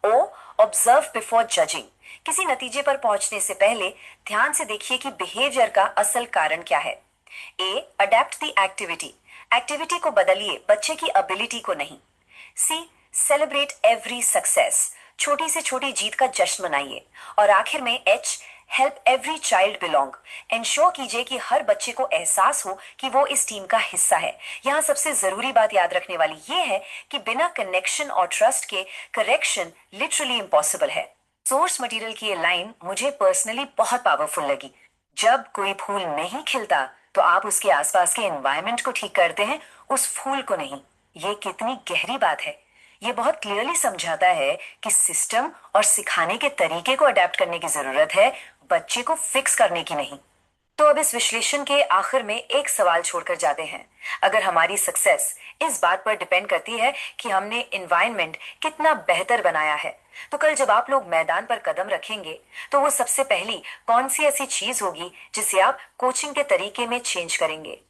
ओ, ऑब्जर्व बिफोर जजिंग, किसी नतीजे पर पहुंचने से पहले ध्यान से देखिए कि बिहेवियर का असल कारण क्या है। ए, अडेप्ट द एक्टिविटी, एक्टिविटी को बदलिए, बच्चे की एबिलिटी को नहीं। सी, सेलिब्रेट एवरी सक्सेस, छोटी से छोटी जीत का जश्न मनाइए। और आखिर में H, help every child belong, ensure कीजिए कि हर बच्चे को एहसास हो कि वो इस टीम का हिस्सा है। यहाँ सबसे जरूरी बात याद रखने वाली ये है कि बिना कनेक्शन और ट्रस्ट के करेक्शन लिटरली इम्पॉसिबल है। सोर्स मटेरियल की ये लाइन मुझे पर्सनली बहुत पावरफुल लगी। जब कोई फूल नहीं खिलता तो आप उसके आसपास के एनवायरनमेंट को ठीक करते हैं, उस फूल को नहीं। ये कितनी गहरी बात है। ये बहुत क्लियरली समझाता है कि सिस्टम और सिखाने के तरीके को अडेप्ट करने की जरूरत है, बच्चे को फिक्स करने की नहीं। तो अब इस विश्लेषण के आखिर में एक सवाल छोड़कर जाते हैं। अगर हमारी सक्सेस इस बात पर डिपेंड करती है कि हमने इन्वायरमेंट कितना बेहतर बनाया है, तो कल जब आप लोग मैदान पर कदम रखेंगे तो वो सबसे पहली कौन सी ऐसी चीज होगी जिसे आप कोचिंग के तरीके में चेंज करेंगे?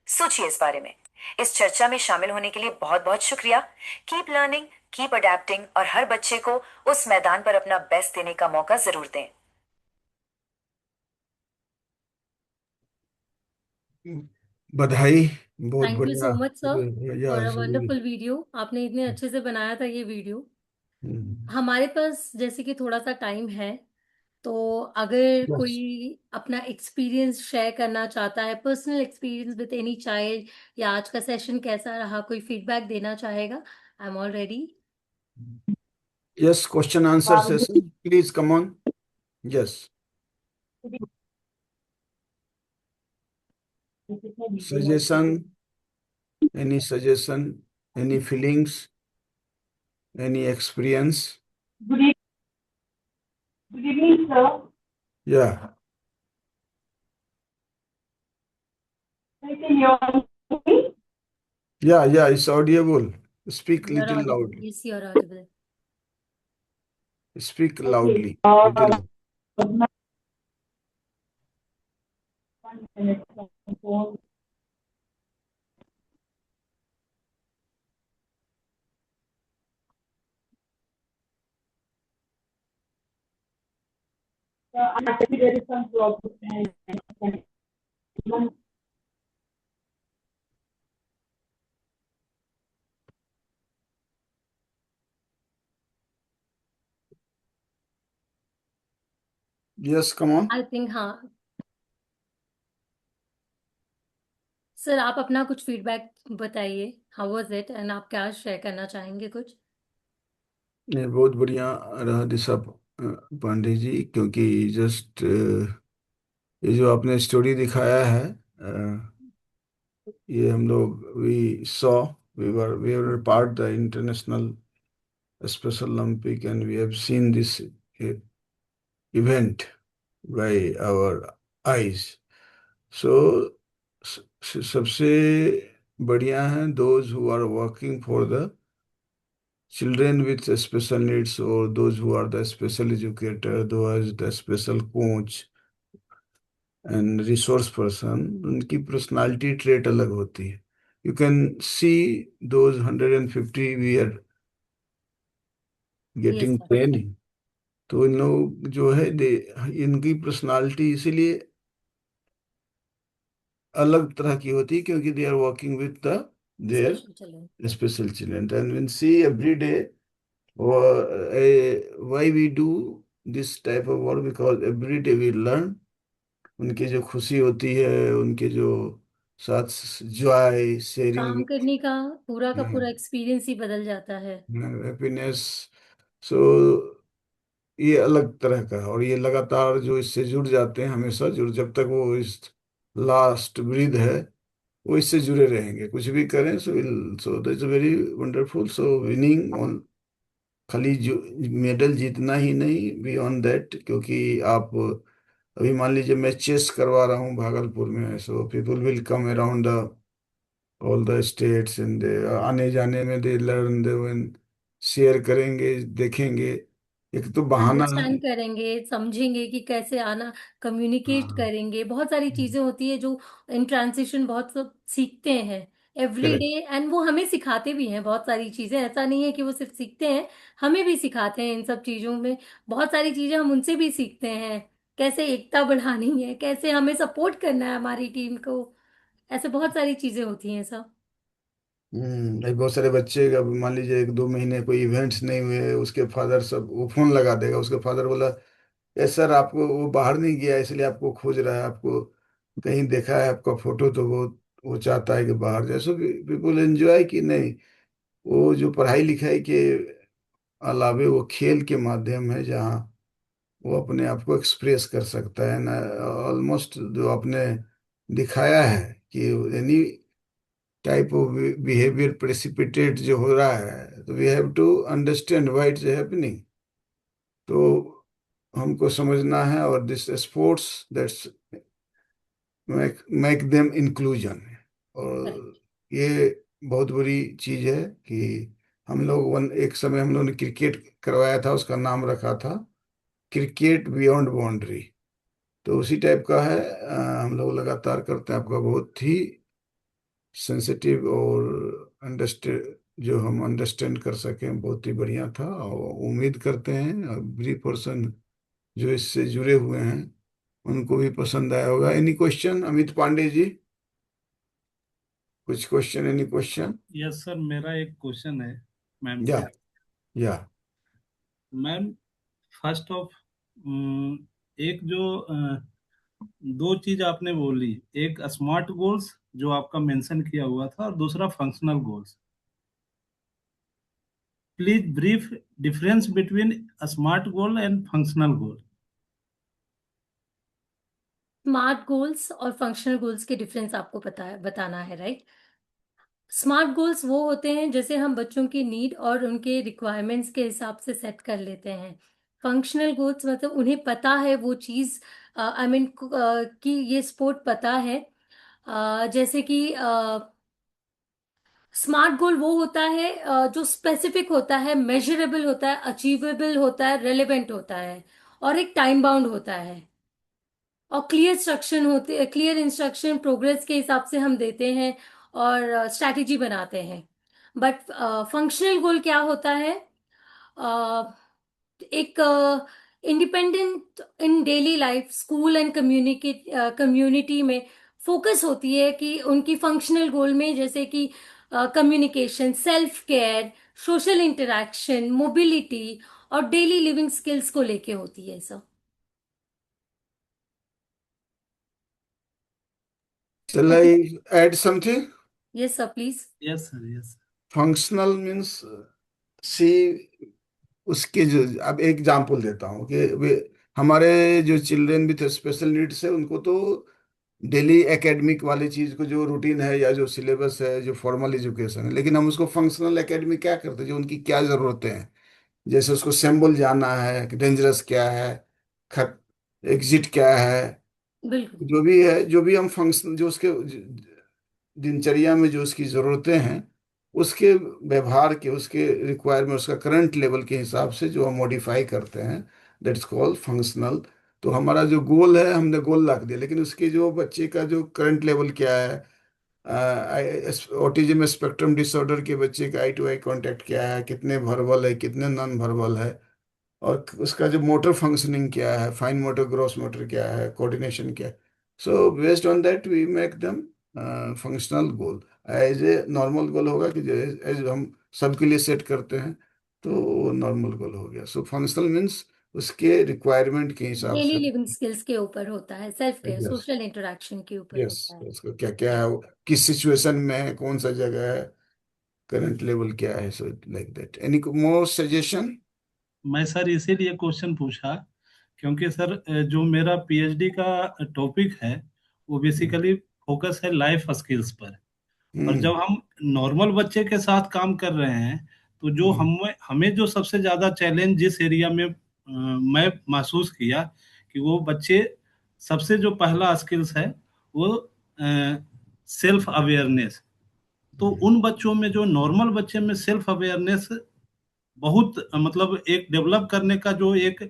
सोचिए इस बारे में। इस चर्चा में शामिल होने के लिए बहुत बहुत शुक्रिया। कीप लर्निंग, कीप अडेप्टिंग और हर बच्चे को उस मैदान पर अपना बेस्ट देने का मौका जरूर दें। बधाई। बहुत थैंक यू बढ़िया। सो मच सर फॉर या अ सही। Wonderful video. आपने इतने अच्छे से बनाया था ये वीडियो। हम्म, हमारे पास जैसे कि थोड़ा सा टाइम है, तो अगर yes. कोई अपना एक्सपीरियंस शेयर करना चाहता है, personal experience with any child, या आज का सेशन कैसा रहा, कोई फीडबैक देना चाहेगा, I am all ready. Yes, question answer session. Please come on. Yes. Suggestion, any suggestion, any feelings, any experience? Good evening, good evening, sir. Yeah. I can hear me. Yeah, it's audible. Speak you are little audible, loudly. Yes you are audible. Speak Okay. loudly. Little. One minute. Phone. Actually, there is some problem. Yes, come on. I think हाँ। Sir आप अपना कुछ feedback बताइए, how was it, and आप क्या share करना चाहेंगे कुछ। नहीं, बहुत बढ़िया रहा दिशा पांडे जी, क्योंकि जस्ट ये जो आपने स्टोरी दिखाया है, ये हम लोग we saw, we were part the International Special Olympic and we have seen this event by our eyes. So सबसे बढ़िया है those who are working for the children with special needs, or those who are the special educator, those the special coach and resource person, उनकी personality trait अलग होती है. You can see those 150 we are yes getting sir. training. तो इन लोग जो है इनकी personality इसीलिए अलग तरह की होती है, क्योंकि they are working with the there special children. Special children and we see every day why we do this type of work, because every day we learn. उनकी जो खुशी होती है, उनके जो साथ जॉय शेयरिंग, काम करने का पूरा एक्सपीरियंस ही बदल जाता है। हैप्पीनेस, सो ये अलग तरह का है। और ये लगातार जो इससे जुड़ जाते हैं, हमेशा जुड़, जब तक वो इस लास्ट ब्रीद है वो इससे जुड़े रहेंगे, कुछ भी करें। So that's very wonderful. So winning on, खाली जो मेडल जीतना ही नहीं, बियॉन्ड दैट, क्योंकि आप अभी मान लीजिए मैं चेस करवा रहा हूँ भागलपुर में, so people will come around the all the states and आने जाने में दे लर्न, दे शेयर करेंगे, देखेंगे। एक तो बहाना है। अंडरस्टैंड करेंगे, समझेंगे कि कैसे आना, कम्युनिकेट हाँ, करेंगे, बहुत सारी चीजें होती है जो इन ट्रांजिशन बहुत सब सीखते हैं एवरी डे। करेक्ट। एंड वो हमें सिखाते भी हैं बहुत सारी चीजें, ऐसा नहीं है कि वो सिर्फ सीखते हैं, हमें भी सिखाते हैं इन सब चीजों में। बहुत सारी चीजें हम उनसे भी सीखते हैं, कैसे एकता बढ़ानी है, कैसे हमें सपोर्ट करना है हमारी टीम को। ऐसे बहुत सारी चीजें होती हैं सब। भाई बहुत सारे बच्चे, अब मान लीजिए 1-2 महीने कोई इवेंट्स नहीं हुए, उसके फादर सब वो फोन लगा देगा, उसके फादर बोला यस सर, आपको वो बाहर नहीं गया इसलिए आपको खोज रहा है, आपको कहीं देखा है आपका फोटो, तो वो चाहता है कि बाहर जाए। सो पीपल एंजॉय कि नहीं, वो जो पढ़ाई लिखाई के अलावे वो खेल के माध्यम है, जहाँ वो अपने आप को एक्सप्रेस कर सकता है ना। ऑलमोस्ट जो आपने दिखाया है कि any type of behaviour precipitate जो हो रहा है, तो we have to understand why it's happening. तो हमको समझना है, और this sports that's make them inclusion. और ये बहुत बड़ी चीज है कि हम लोग एक समय हम लोग ने क्रिकेट करवाया था, उसका नाम रखा था क्रिकेट बियॉन्ड बाउंड्री। तो उसी टाइप का है। हम लोग लगातार करते हैं। आपका बहुत ही सेंसिटिव और अंडरस्टैंड, जो हम अंडरस्टैंड कर सकें, बहुत ही बढ़िया था। और उम्मीद करते हैं एवरी पर्सन जो इससे जुड़े हुए हैं उनको भी पसंद आया होगा। Any question Amit Pandey ji? कुछ question, any question? Yes sir, मेरा एक क्वेश्चन है मैम या से। या मैम, फर्स्ट ऑफ एक जो दो चीज आपने बोली, एक स्मार्ट गोल्स जो आपका मेंशन किया हुआ था और दूसरा functional goals. Please brief difference between smart goal and functional goal. Smart goals और फंक्शनल गोल्स के डिफरेंस आपको बताना है, राइट? स्मार्ट गोल्स वो होते हैं जैसे हम बच्चों की नीड और उनके रिक्वायरमेंट्स के हिसाब से सेट कर लेते हैं। फंक्शनल गोल्स मतलब उन्हें पता है वो चीज़, आई मीन कि ये स्पोर्ट पता है। जैसे कि स्मार्ट गोल वो होता है जो स्पेसिफिक होता है, मेजरेबल होता है, अचीवेबल होता है, रेलेवेंट होता है, और एक टाइम बाउंड होता है, और क्लियर इंस्ट्रक्शन प्रोग्रेस के हिसाब से हम देते हैं और स्ट्रैटेजी बनाते हैं। बट फंक्शनल गोल क्या होता है? अ, एक independent in daily life, school and community में फोकस होती है कि उनकी फंक्शनल गोल में जैसे कि communication, self care, social interaction, mobility और डेली लिविंग स्किल्स को लेके होती है सब। shall I add something? Yes sir, please. Yes sir, yes. Functional means, see, उसके जो, अब एक एग्जांपल देता हूँ कि हमारे जो चिल्ड्रन विथ स्पेशल नीड्स है उनको तो डेली एकेडमिक वाली चीज को, जो रूटीन है या जो सिलेबस है, जो फॉर्मल एजुकेशन है, लेकिन हम उसको फंक्शनल एकेडमी क्या करते हैं, जो उनकी क्या जरूरतें हैं। जैसे उसको सिंबल जानना है कि डेंजरस क्या है, खत एग्जिट क्या है, बिल्कुल। जो भी हम फंक्शन, जो उसके दिनचर्या में जो उसकी जरूरतें हैं, उसके व्यवहार के, उसके रिक्वायरमेंट, उसका करंट लेवल के हिसाब से जो हम मॉडिफाई करते हैं, दैट्स कॉल्ड फंक्शनल। तो हमारा जो गोल है, हमने गोल रख दिया, लेकिन उसके जो बच्चे का जो करंट लेवल क्या है, ऑटिज्म स्पेक्ट्रम डिसऑर्डर के बच्चे का आई टू आई कांटेक्ट क्या है, कितने वर्बल है, कितने नॉन वर्बल है, और उसका जो मोटर फंक्शनिंग क्या है, फाइन मोटर, ग्रॉस मोटर क्या है, कोऑर्डिनेशन क्या है। So based on that we make them functional goal. As a normal goal होगा कि जो एज हम सबके लिए सेट करते हैं, तो नॉर्मल गोल हो गया। सो फंक्शनल मीन्स उसके रिक्वायरमेंट के हिसाब डेली से। लिविंग स्किल्स के ऊपर होता है, self care, yes, social interaction के ऊपर यस, होता है। उसका क्या क्या है, किस सिचुएशन में है, कौन सा जगह है, करंट लेवल क्या है। So like that. Any more suggestion? मैं सर इसीलिए क्वेश्चन पूछा क्योंकि सर जो मेरा पीएचडी का टॉपिक है वो बेसिकली फोकस है लाइफ स्किल्स पर। और हम्म। जब हम नॉर्मल बच्चे के साथ काम कर रहे हैं तो जो हम्म। हमें हमें जो सबसे ज्यादा चैलेंज जिस एरिया में मैं महसूस किया कि वो बच्चे, सबसे जो पहला स्किल्स है वो सेल्फ अवेयरनेस। तो उन बच्चों में, जो नॉर्मल बच्चे में सेल्फ अवेयरनेस बहुत मतलब एक डेवलप करने का जो एक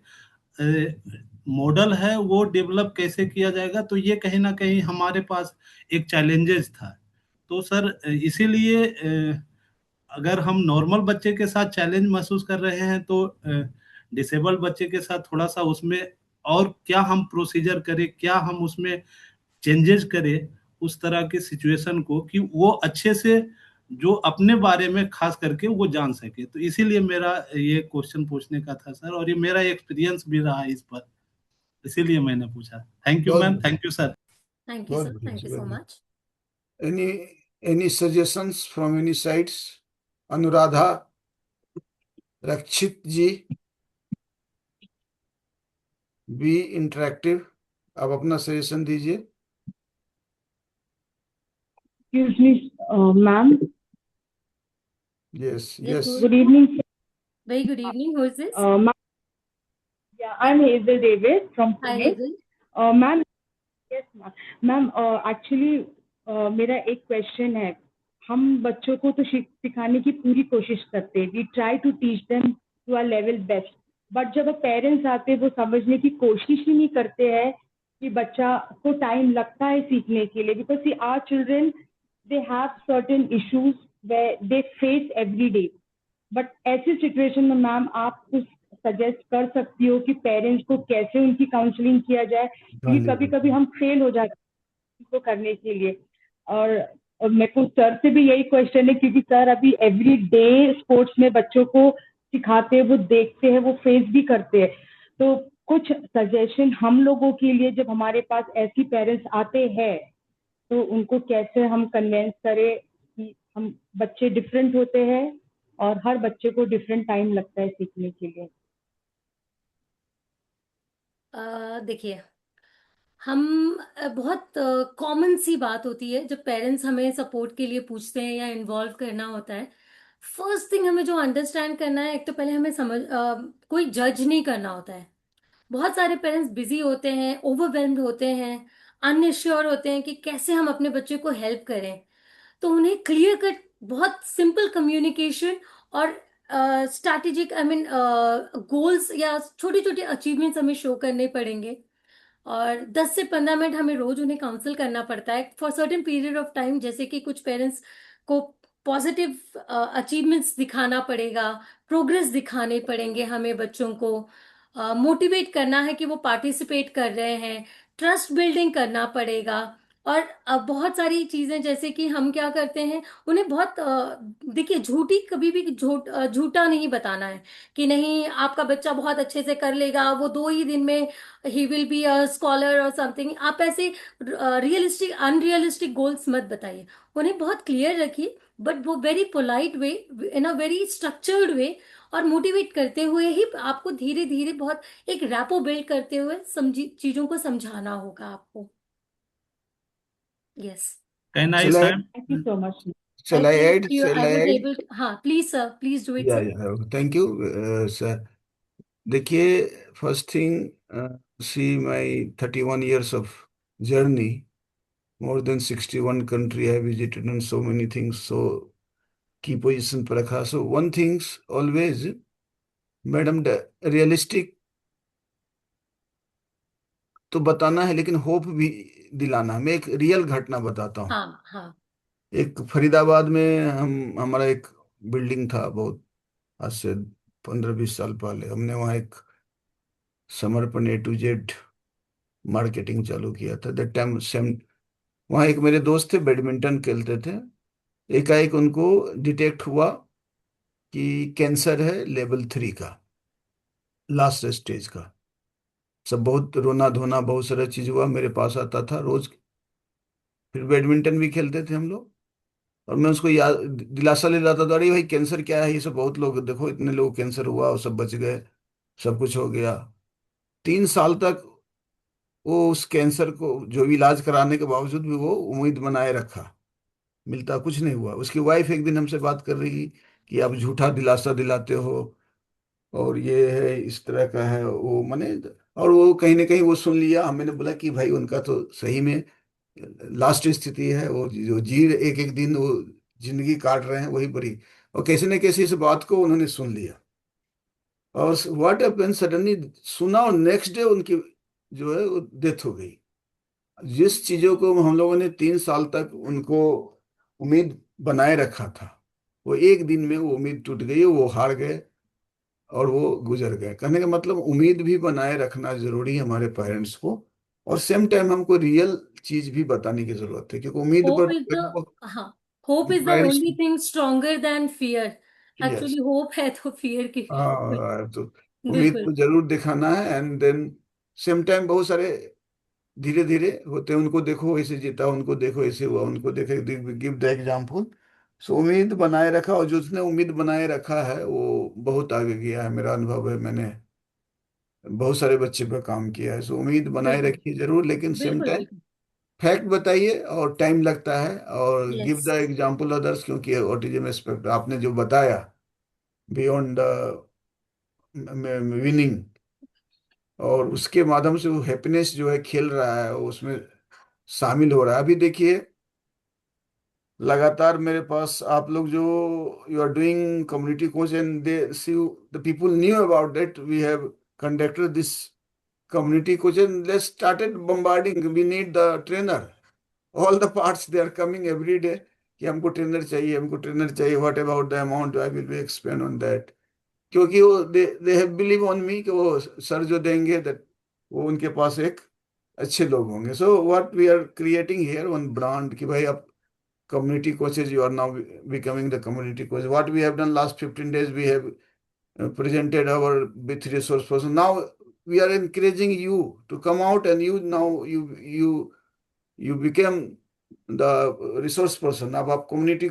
मॉडल है, वो डेवलप कैसे किया जाएगा, तो ये कहीं ना कहीं हमारे पास एक चैलेंजेस था। तो सर इसीलिए अगर हम नॉर्मल बच्चे के साथ चैलेंज महसूस कर रहे हैं तो डिसेबल बच्चे के साथ थोड़ा सा उसमें और क्या हम प्रोसीजर करें, क्या हम उसमें चेंजेस करें उस तरह की सिचुएशन को, कि वो अच्छे से जो अपने बारे में खास करके वो जान सके। तो इसीलिए मेरा ये क्वेश्चन पूछने का था सर, और ये मेरा एक्सपीरियंस भी रहा इस पर, इसीलिए मैंने पूछा। थैंक यू बहुत मैम, बढ़िया, thank you sir. Thank you बहुत सर, बढ़िया, thank you so very. Much. Any any suggestions from any sides? Anuradha, Rakshit ji? Be interactive. आप अपना सजेशन दीजिए। Excuse me, ma'am. Yes yes, yes. Good evening. Very good evening, who is this? Ma'am, yeah, I'm Hazel Davis from hi Pune. Hazel. Ma'am, yes, ma'am. Ma'am, actually, मेरा एक question है। हम बच्चों को तो सिखाने की पूरी कोशिश करते हैं। We try to teach them to our level best. But जब पेरेंट्स आते हैं वो समझने की कोशिश ही नहीं करते हैं कि बच्चा को टाइम लगता है सीखने के लिए। Because see our children, they have certain issues way they face every day. But ऐसी सिचुएशन में मैम आप कुछ सजेस्ट कर सकती हो कि पेरेंट्स को कैसे उनकी काउंसलिंग किया जाए, क्योंकि कभी कभी हम फेल हो जाते हैं इसको करने के लिए। और मेरे को सर से भी यही क्वेश्चन है, क्योंकि सर अभी एवरी डे स्पोर्ट्स में बच्चों को सिखाते हैं, वो देखते हैं, वो फेस भी करते हैं। तो कुछ सजेशन हम लोगों के लिए, जब हमारे पास ऐसी पेरेंट्स आते हैं तो उनको कैसे हम कन्वेंस करें कि हम बच्चे डिफरेंट होते हैं और हर बच्चे को डिफरेंट टाइम लगता है सीखने के लिए। देखिए, हम बहुत कॉमन सी बात होती है जब पेरेंट्स हमें सपोर्ट के लिए पूछते हैं या इन्वॉल्व करना होता है। फर्स्ट थिंग हमें जो अंडरस्टैंड करना है, एक तो पहले हमें कोई जज नहीं करना होता है। बहुत सारे पेरेंट्स बिजी होते हैं, ओवरवेल्म्ड होते हैं, अनश्योर होते हैं कि कैसे हम अपने बच्चे को हेल्प करें। तो उन्हें क्लियर कट, बहुत सिंपल कम्युनिकेशन और स्ट्रैटेजिक, आई मीन गोल्स या छोटी छोटी अचीवमेंट्स हमें शो करने पड़ेंगे। और 10 से 15 मिनट हमें रोज उन्हें काउंसल करना पड़ता है for certain period of time. जैसे कि कुछ पेरेंट्स को पॉजिटिव अचीवमेंट्स दिखाना पड़ेगा, प्रोग्रेस दिखाने पड़ेंगे हमें बच्चों को, मोटिवेट करना है कि वो पार्टिसिपेट कर रहे हैं, ट्रस्ट बिल्डिंग करना पड़ेगा। और बहुत सारी चीजें, जैसे कि हम क्या करते हैं, उन्हें बहुत देखिए, झूठी कभी भी झूठा नहीं बताना है कि नहीं आपका बच्चा बहुत अच्छे से कर लेगा, वो 2 ही दिन में he will be a scholar और समथिंग। आप ऐसे रियलिस्टिक अनरियलिस्टिक गोल्स मत बताइए, उन्हें बहुत क्लियर रखिए, बट वो very polite way, in a very structured way, और मोटिवेट करते हुए ही आपको धीरे धीरे बहुत एक रैपो बिल्ड करते हुए समझी चीजों को समझाना होगा आपको। Yes. Can I Shall I sir? Thank you so much. I shall I think add? You Shall I I was add? Able, हाँ please sir, please do it yeah sir. Yeah thank you sir. देखिए, first thing, see my 31 years of journey, more than 61 country I visited and so many things, so की position पर रखा। So one things always, madam, realistic तो बताना है लेकिन hope भी दिलाना है। मैं एक रियल घटना बताता हूँ। हाँ हाँ। एक फरीदाबाद में हमारा एक बिल्डिंग था, बहुत आज से 15-20 साल पहले। हमने वहाँ एक समर्पण A to Z मार्केटिंग चालू किया था। दैट टाइम सेम, वहाँ एक मेरे दोस्त थे, बैडमिंटन खेलते थे। एकाएक उनको डिटेक्ट हुआ कि कैंसर है लेवल 3 का, लास्ट स्टेज का। सब बहुत रोना धोना, बहुत सारा चीज हुआ। मेरे पास आता था रोज, फिर बैडमिंटन भी खेलते थे हम लोग। और मैं उसको याद दिलासा ले लाता था, अरे भाई कैंसर क्या है, ये सब बहुत लोग देखो, इतने लोग कैंसर हुआ और सब बच गए, सब कुछ हो गया। 3 साल तक वो उस कैंसर को जो इलाज कराने के बावजूद भी वो उम्मीद बनाए रखा, मिलता कुछ नहीं हुआ। उसकी वाइफ एक दिन हमसे बात कर रही कि आप झूठा दिलासा दिलाते हो और ये है, इस तरह का है वो, माने। और वो कहीं ना कहीं वो सुन लिया। मैंने बोला कि भाई उनका तो सही में लास्ट स्थिति है, वो जो जी एक एक दिन वो जिंदगी काट रहे हैं वही बड़ी। और कैसे न कैसे इस बात को उन्होंने सुन लिया। और व्हाट हैपेंड, सडनली सुना और नेक्स्ट डे उनकी जो है वो डेथ हो गई। जिस चीजों को हम लोगों ने 3 साल तक उनको उम्मीद बनाए रखा था, वो एक दिन में वो उम्मीद टूट गई, वो हार गए और वो गुजर गए। कहने का मतलब उम्मीद भी बनाए रखना जरूरी है हमारे पेरेंट्स को, और सेम टाइम हमको रियल चीज भी बताने की जरूरत है, क्योंकि उम्मीद होप पर इज द हाँ, hope is the parents. Only thing stronger than fear. Yes. Actually hope है तो फियर की। हाँ, तो उम्मीद बिल्कुल। तो जरूर दिखाना है। एंड देन सेम टाइम बहुत सारे धीरे धीरे होते हैं, उनको देखो ऐसे जीता, उनको देखो ऐसे हुआ, उनको देखे, गिव द एग्जाम्पल। सो उम्मीद बनाए रखा, और जो उसने उम्मीद बनाए रखा है वो बहुत आगे गया है, मेरा अनुभव है। मैंने बहुत सारे बच्चे पर काम किया है, सो उम्मीद बनाए बिल्कुल रखिए जरूर, लेकिन सेम बिल्कुल टाइम बिल्कुल। फैक्ट बताइए, और टाइम लगता है, और give yes. The example others, क्योंकि ऑटिज्म एस्पेक्ट आपने जो बताया बियॉन्ड द विनिंग, और उसके माध्यम से वो हैप्पीनेस जो है खेल रहा है वो उसमें शामिल हो रहा है। अभी देखिए लगातार मेरे पास आप लोग जो you are doing community coach, and they see the people knew about that we have conducted this community coach, and they started bombarding, we need the trainer, all the parts they are coming every day कि हमको trainer चाहिए, हमको trainer चाहिए, what about the amount, I will be expand on that, क्योंकि वो they have believe on me कि वो sir जो देंगे दैट वो उनके पास एक अच्छे लोग होंगे। So what we are creating here one brand कि भाई अब community coaches, you are now becoming the community coach. What we have done last 15 days, we have presented our with resource person. Now we are encouraging you to come out, and you now you became the resource person. अब आप community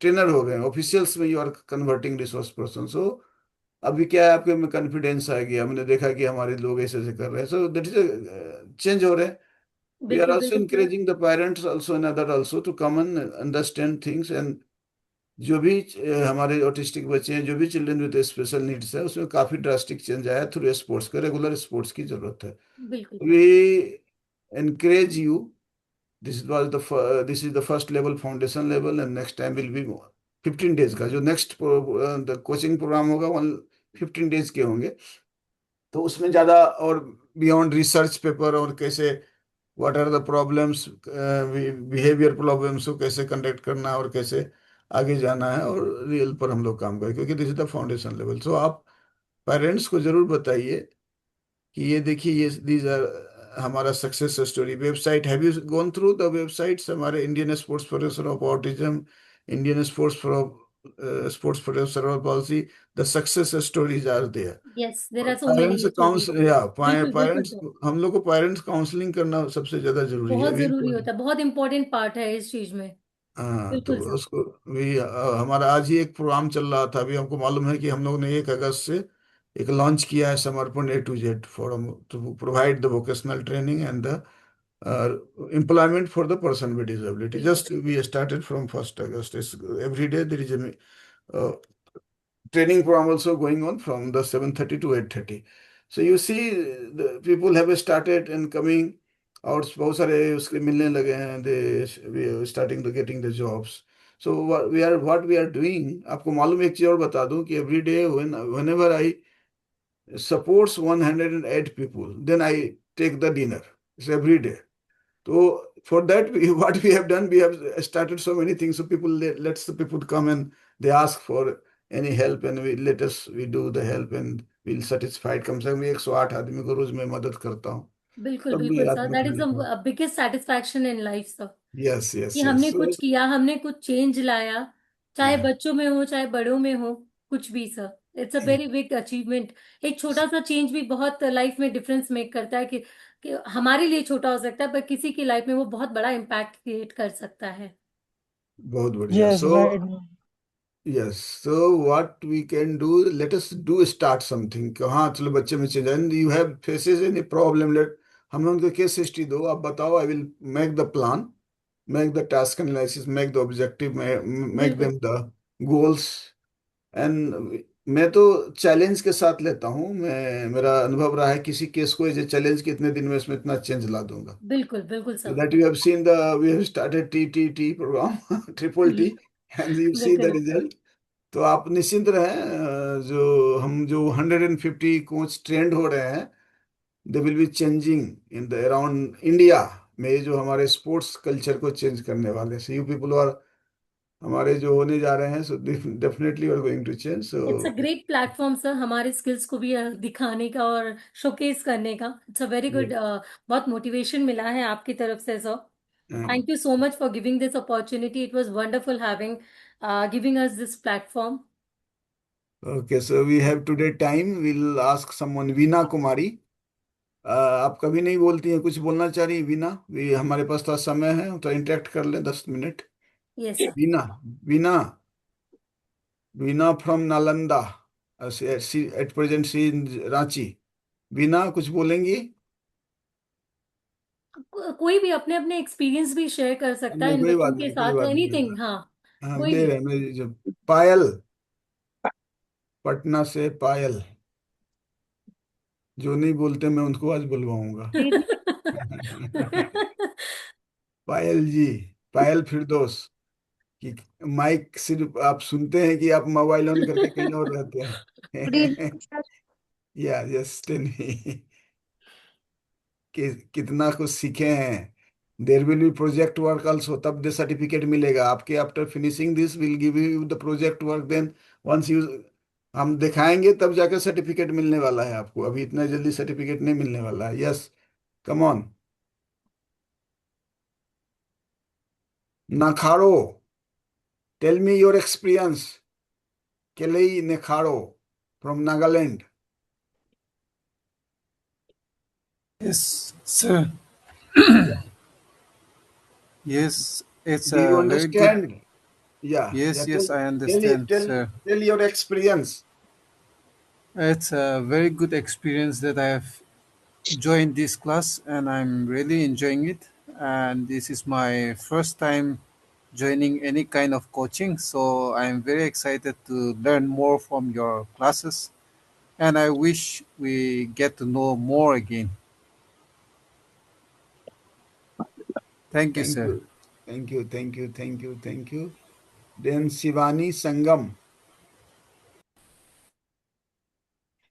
trainer हो गए, officials में you are converting resource person. So अभी क्या है, आपके में कॉन्फिडेंस आ गया, हमने देखा कि हमारे लोग ऐसे ऐसे कर रहे हैं, सो दैट इज चेंज हो रहे हैं। We are बिल्कुल also बिल्कुल sir. encouraging the parents also and other also to come and understand things, and जो भी हमारे ऑटिस्टिक बच्चे हैं, जो भी चिल्ड्रन विद स्पेशल नीड्स है, उसमें काफी ड्रास्टिक चेंज आया थ्रू स्पोर्ट्स का, रेगुलर स्पोर्ट्स की जरूरत है। बिल्कुल we encourage you, this is the first level, foundation level, and next time will be 15 days का जो नेक्स्ट कोचिंग प्रोग्राम होगा, वन 15 डेज के होंगे। तो उसमें ज्यादा और बियॉन्ड रिसर्च पेपर, और कैसे what are the problems, behaviour problems को कैसे कंडक्ट करना है, और कैसे आगे जाना है, और रियल पर हम लोग काम करें, क्योंकि this is the foundation level. So आप पेरेंट्स को जरूर बताइए कि ये देखिए, ये दीज आर हमारा success story. Website, have you gone through the websites, हमारे Indian sports federation of autism, Indian sports federation of policy, the success stories are there. Yes, there are so parents many counts stories. Yeah बिल्कुल बिल्कुल parents, sir. हम लोग को parents counselling करना सबसे ज्यादा जरूरी है बहुत अभी। जरूरी होता है, बहुत इंपॉर्टेंट पार्ट है इस चीज में। हाँ, तो बिल्कुल सर। उसको भी हमारा आज ही एक प्रोग्राम चल रहा था, अभी हमको मालूम है कि हम लोग ने 1 अगस्त से एक लॉन्च किया है, समर्पण A to Z forum, to provide the vocational training and the employment for the person with disability. बिल्कुल Just we started from 1st August. Every day there is a training program also going on from the 7:30 to 8:30. So you see the people have started and coming, और बहुत सारे उसके मिलने लगे हैं, they we are starting to getting the jobs. So what we are doing, आपको मालूम है, एक चीज और बता दूं कि every day whenever I supports 108 people, then I take the dinner. It's every day. So for that, what we have done, we have started so many things. So people lets the people come and they ask for any help, and we do the help, and we'll satisfied। कम से कम 108 आदमी को रोज मैं मदद करता हूँ, बिल्कुल तब भी बिल्कुल सर, दैट इज आत्मखाली। The biggest satisfaction in life sir. Yes कि यस यस। हमने सो कुछ किया, हमने कुछ चेंज लाया, चाहे बच्चों में हो चाहे बड़ों में हो, कुछ भी sir, it's a very big achievement. एक छोटा सा चेंज भी बहुत लाइफ में डिफरेंस मेक करता है कि हमारे लिए छोटा हो सकता है पर किसी की लाइफ में वो बहुत बड़ा इम्पैक्ट क्रिएट कर सकता है। बहुत बढ़िया। Yes, so right, ma'am. yes, so what we can do, let us do start something। हाँ चलो, बच्चे में change, and you have faces any problem, let हमें उनको केस हिस्ट्री दो, आप बताओ, I will make the plan, make the task analysis, make the objective, make बिल्कुल them the goals, and मैं तो चैलेंज के साथ लेता हूँ। मैं, मेरा अनुभव रहा है किसी केस को एज ए चैलेंज, कितने दिन में इसमें इतना चेंज ला दूंगा। बिल्कुल बिल्कुल So sir. that you have seen we have started TTT program, triple T, and you see the बिल्कुल result। तो आप निश्चिंत रहें, जो 150 कोच ट्रेंड हो रहे हैं, they will be changing in the around India में, ये जो हमारे स्पोर्ट्स कल्चर को चेंज करने वाले, सो यू पीपल आर हमारे जो होने जा रहे हैं, so definitely are going to change. It's a so great platform sir, हमारे स्किल्स को भी दिखाने का और शोकेस करने का। इट्स अ वेरी गुड, बहुत मोटिवेशन मिला है आपकी तरफ से sir. Thank you so much for giving this opportunity, it was wonderful having giving us this platform. Okay, so we have today time, will ask someone, Veena Kumari. आप कभी नहीं बोलती हैं, कुछ बोलना चाह रही हैं वीना? भी हमारे पास थोड़ा समय है, तो इंटरेक्ट कर लें 10 minute. Yes sir. Veena, Veena, Veena from Nalanda, at present see in Ranchi. बिना कुछ बोलेंगी? कोई भी अपने अपने एक्सपीरियंस भी शेयर कर सकता है नहीं, इन कोई बच्चों बात के नहीं, कोई साथ, बात नहीं। एनीथिंग, हाँ। हम कोई दे भी। रहे हैं मेरी जो पायल, पटना से पायल, जो नहीं बोलते मैं उनको आज बुलवाऊंगा। जी जी। पायल जी, पायल फिरदौस कि माइक सिर्फ आप सुनते हैं कि आप मोबाइल ऑन करके कहीं और रहते गुड इवनिंग हैं? सर। या यस, टेल मी कि कितना कुछ सीखे हैं। There will be project work also, तब दे सर्टिफिकेट मिलेगा आपके। After finishing this will give you the project work, then once you, हम दिखाएंगे तब जाकर सर्टिफिकेट मिलने वाला है आपको, अभी इतना जल्दी सर्टिफिकेट नहीं मिलने वाला है। Yes, come on. Nakhro, tell me your experience. Kelei Nakhro from Nagaland. Yes, sir. Yes, it's Do you a very good. understand? Yeah. Yes, Tell, yes, I tell, understand, tell, sir. tell your experience. It's a very good experience that I have joined this class, and I'm really enjoying it. And this is my first time joining any kind of coaching, so I'm very excited to learn more from your classes. And I wish we get to know more again. Thank you, Thank sir. you. Thank you. Thank you. Thank you. Thank you. Then Shivani Sangam.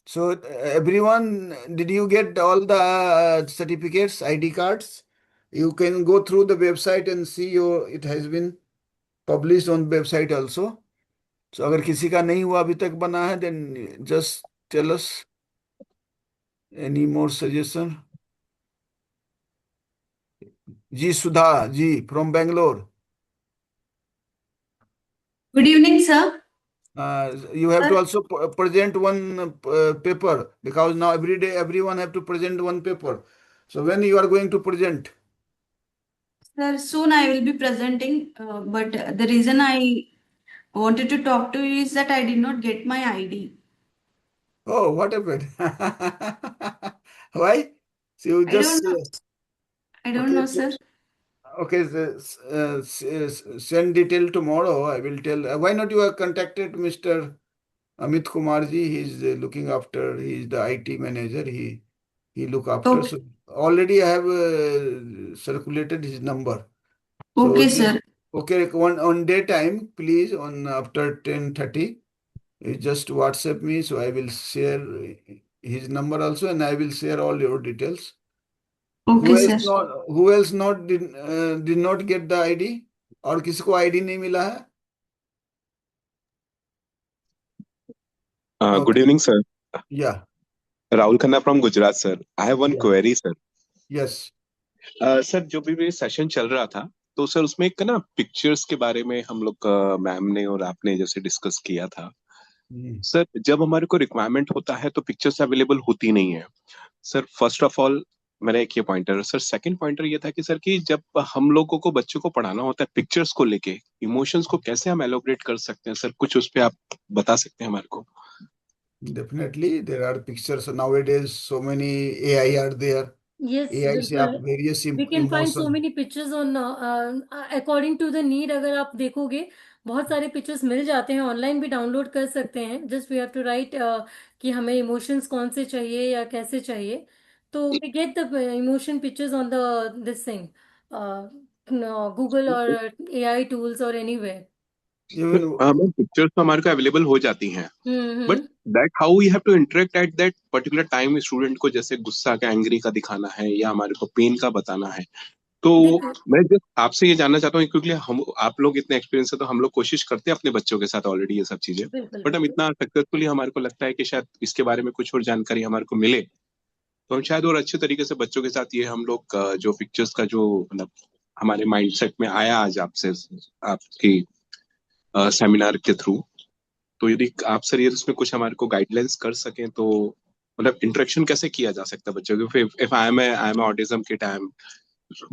So everyone, did you get all the certificates, ID cards? You can go through the website and see your, it has been published on website also. So अगर किसी का नहीं हुआ अभी तक बना है, then just tell us any more suggestion. Ji Sudha ji from Bangalore. Good evening, sir. You have to Sir, also present one paper, because now every day everyone have to present one paper. So when you are going to present? sir, soon I will be presenting, but the reason I wanted to talk to you is that I did not get my ID. Oh, what happened? Why? So you I don't just know. I don't okay, know, sir. okay. Send detail tomorrow. I will tell. Why not you have contacted Mr. Amit Kumar ji? He is looking after. He is the IT manager. He look after. Okay, So already I have circulated his number. So okay, sir. okay, on daytime, please, on after 10:30, you just WhatsApp me, so I will share his number also, and I will share all your details. Okay, sir. Who else not did not get the ID? और किसको ID नहीं मिला है? Good Okay, evening, sir. yeah, Rahul Khanna from Gujarat, sir. I have one yeah, query, sir. yes. Sir जो भी session चल रहा था, तो सर उसमें एक ना पिक्चर्स के बारे में हम लोग मैम ने और आपने जैसे डिस्कस किया था। Hmm. सर जब हमारे को रिक्वायरमेंट होता है तो पिक्चर्स अवेलेबल होती नहीं है। सर फर्स्ट ऑफ ऑल मेरा एक ये पॉइंटर है। सर सेकंड पॉइंटर ये था कि सर कि जब हम लोगों को बच्चों को पढ़ाना होता है पिक्चर्स को लेके, इमोशंस को कैसे हम एलोबरेट कर सकते हैं सर, कुछ उस पे आप बता सकते हैं हमारे को? Definitely, there are pictures nowadays. So many AI are there. Yes AI से बिल्कुल। आप various we can find so emotion. Many pictures on according to the need. अगर आप देखोगे बहुत सारे पिक्चर्स मिल जाते हैं, ऑनलाइन भी डाउनलोड कर सकते हैं। Just we have to write कि हमें इमोशंस कौन से चाहिए या कैसे चाहिए, तो we get the emotion pictures on the this thing, Google और एआई टूल्स और एनीवेयर। Even हमें पिक्चर्स तो हमारे को अवेलेबल हो जाती हैं, but hmm. That how we have to interact at that particular time student को, जैसे गुस्सा का एंग्री का दिखाना है या हमारे को पेन का बताना है। तो देखो मैं जस्ट आपसे ये जानना चाहता हूँ, क्योंकि हम आप लोग इतने एक्सपीरियंस है तो हम लोग कोशिश करते हैं अपने बच्चों के साथ ऑलरेडी ये सब चीजें, बिल्कुल बट हम बिल्कुल। इतना सक्सेसफुली हमारे को लगता है कि शायद इसके बारे में कुछ और जानकारी हमारे को मिले तो हम शायद और अच्छे तरीके से बच्चों के साथ ये हम लोग जो पिक्चर्स का जो मतलब हमारे माइंडसेट में आया आज आपसे आपकी सेमिनार के थ्रू, तो यदि आप सर ये इसमें कुछ हमारे को गाइडलाइंस कर सकें तो मतलब इंटरेक्शन कैसे किया जा सकता है बच्चों के, if I am autism kid I am,